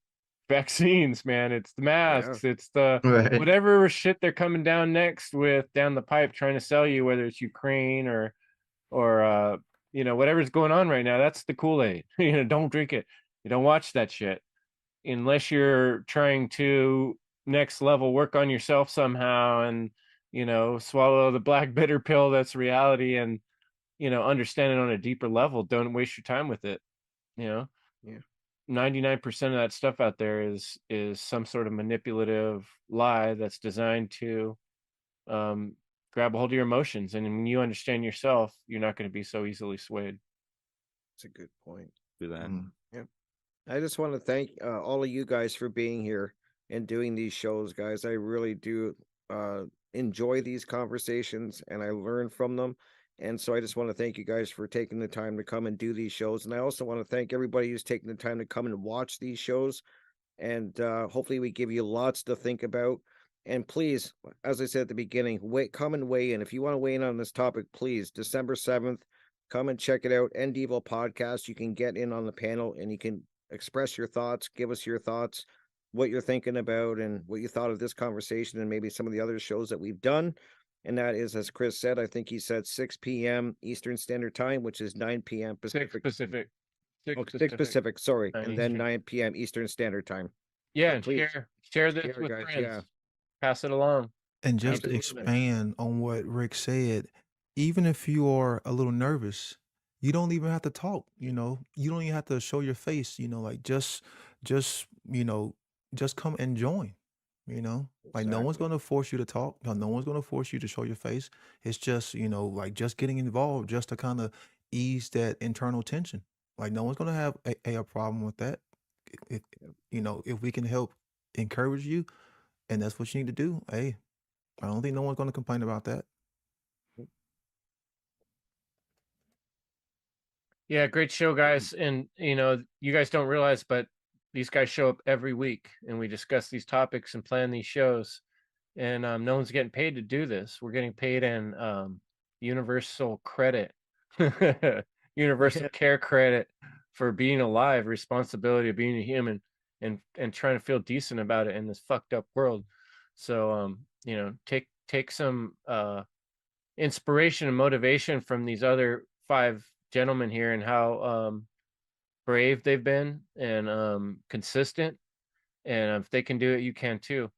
vaccines, man. It's the masks. It's the whatever shit they're coming down next with down the pipe, trying to sell you, whether it's Ukraine or you know, whatever's going on right now, that's the Kool-Aid. You know, don't drink it. You don't watch that shit unless you're trying to next level work on yourself somehow and, you know, swallow the black bitter pill that's reality and, you know, understand it on a deeper level. Don't waste your time with it. You know, Yeah. 99% of that stuff out there is some sort of manipulative lie that's designed to grab a hold of your emotions. And when you understand yourself, you're not going to be so easily swayed. That's a good point. Do that. Yeah. I just want to thank all of you guys for being here and doing these shows, guys. I really do enjoy these conversations and I learn from them. And so I just want to thank you guys for taking the time to come and do these shows. And I also want to thank everybody who's taking the time to come and watch these shows. And hopefully we give you lots to think about. And please, as I said at the beginning, come and weigh in. If you want to weigh in on this topic, please, December 7th, come and check it out. End Evil Podcast. You can get in on the panel and you can express your thoughts, give us your thoughts, what you're thinking about, and what you thought of this conversation and maybe some of the other shows that we've done. And that is, as Chris said, I think he said 6 p.m. Eastern Standard Time, which is 9 p.m. Pacific. 6 Pacific. 6 Pacific, sorry. 9 And then Eastern. 9 p.m. Eastern Standard Time. Yeah, So and please share this share, with guys, friends. yeah. Pass it along. And just to Absolutely. expand on what Rick said, even if you are a little nervous, you don't even have to talk, you know. You don't even have to show your face, you know, like you know, just come and join, you know. Like no one's Exactly. gonna force you to talk. No one's gonna force you to show your face. It's just, you know, like just getting involved just to kind of ease that internal tension. Like no one's gonna have a problem with that. If, you know, if we can help encourage you, and that's what you need to do. Hey, I don't think no one's going to complain about that. Yeah, great show, guys. And you know, you guys don't realize, but these guys show up every week, and we discuss these topics and plan these shows. And no one's getting paid to do this. We're getting paid in universal credit, universal care credit for being alive, responsibility of being a human, and trying to feel decent about it in this fucked up world. So you know, take some inspiration and motivation from these other 5 gentlemen here and how brave they've been and consistent. And if they can do it, you can too.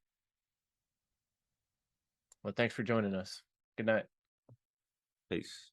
Well, thanks for joining us. Good night. Peace.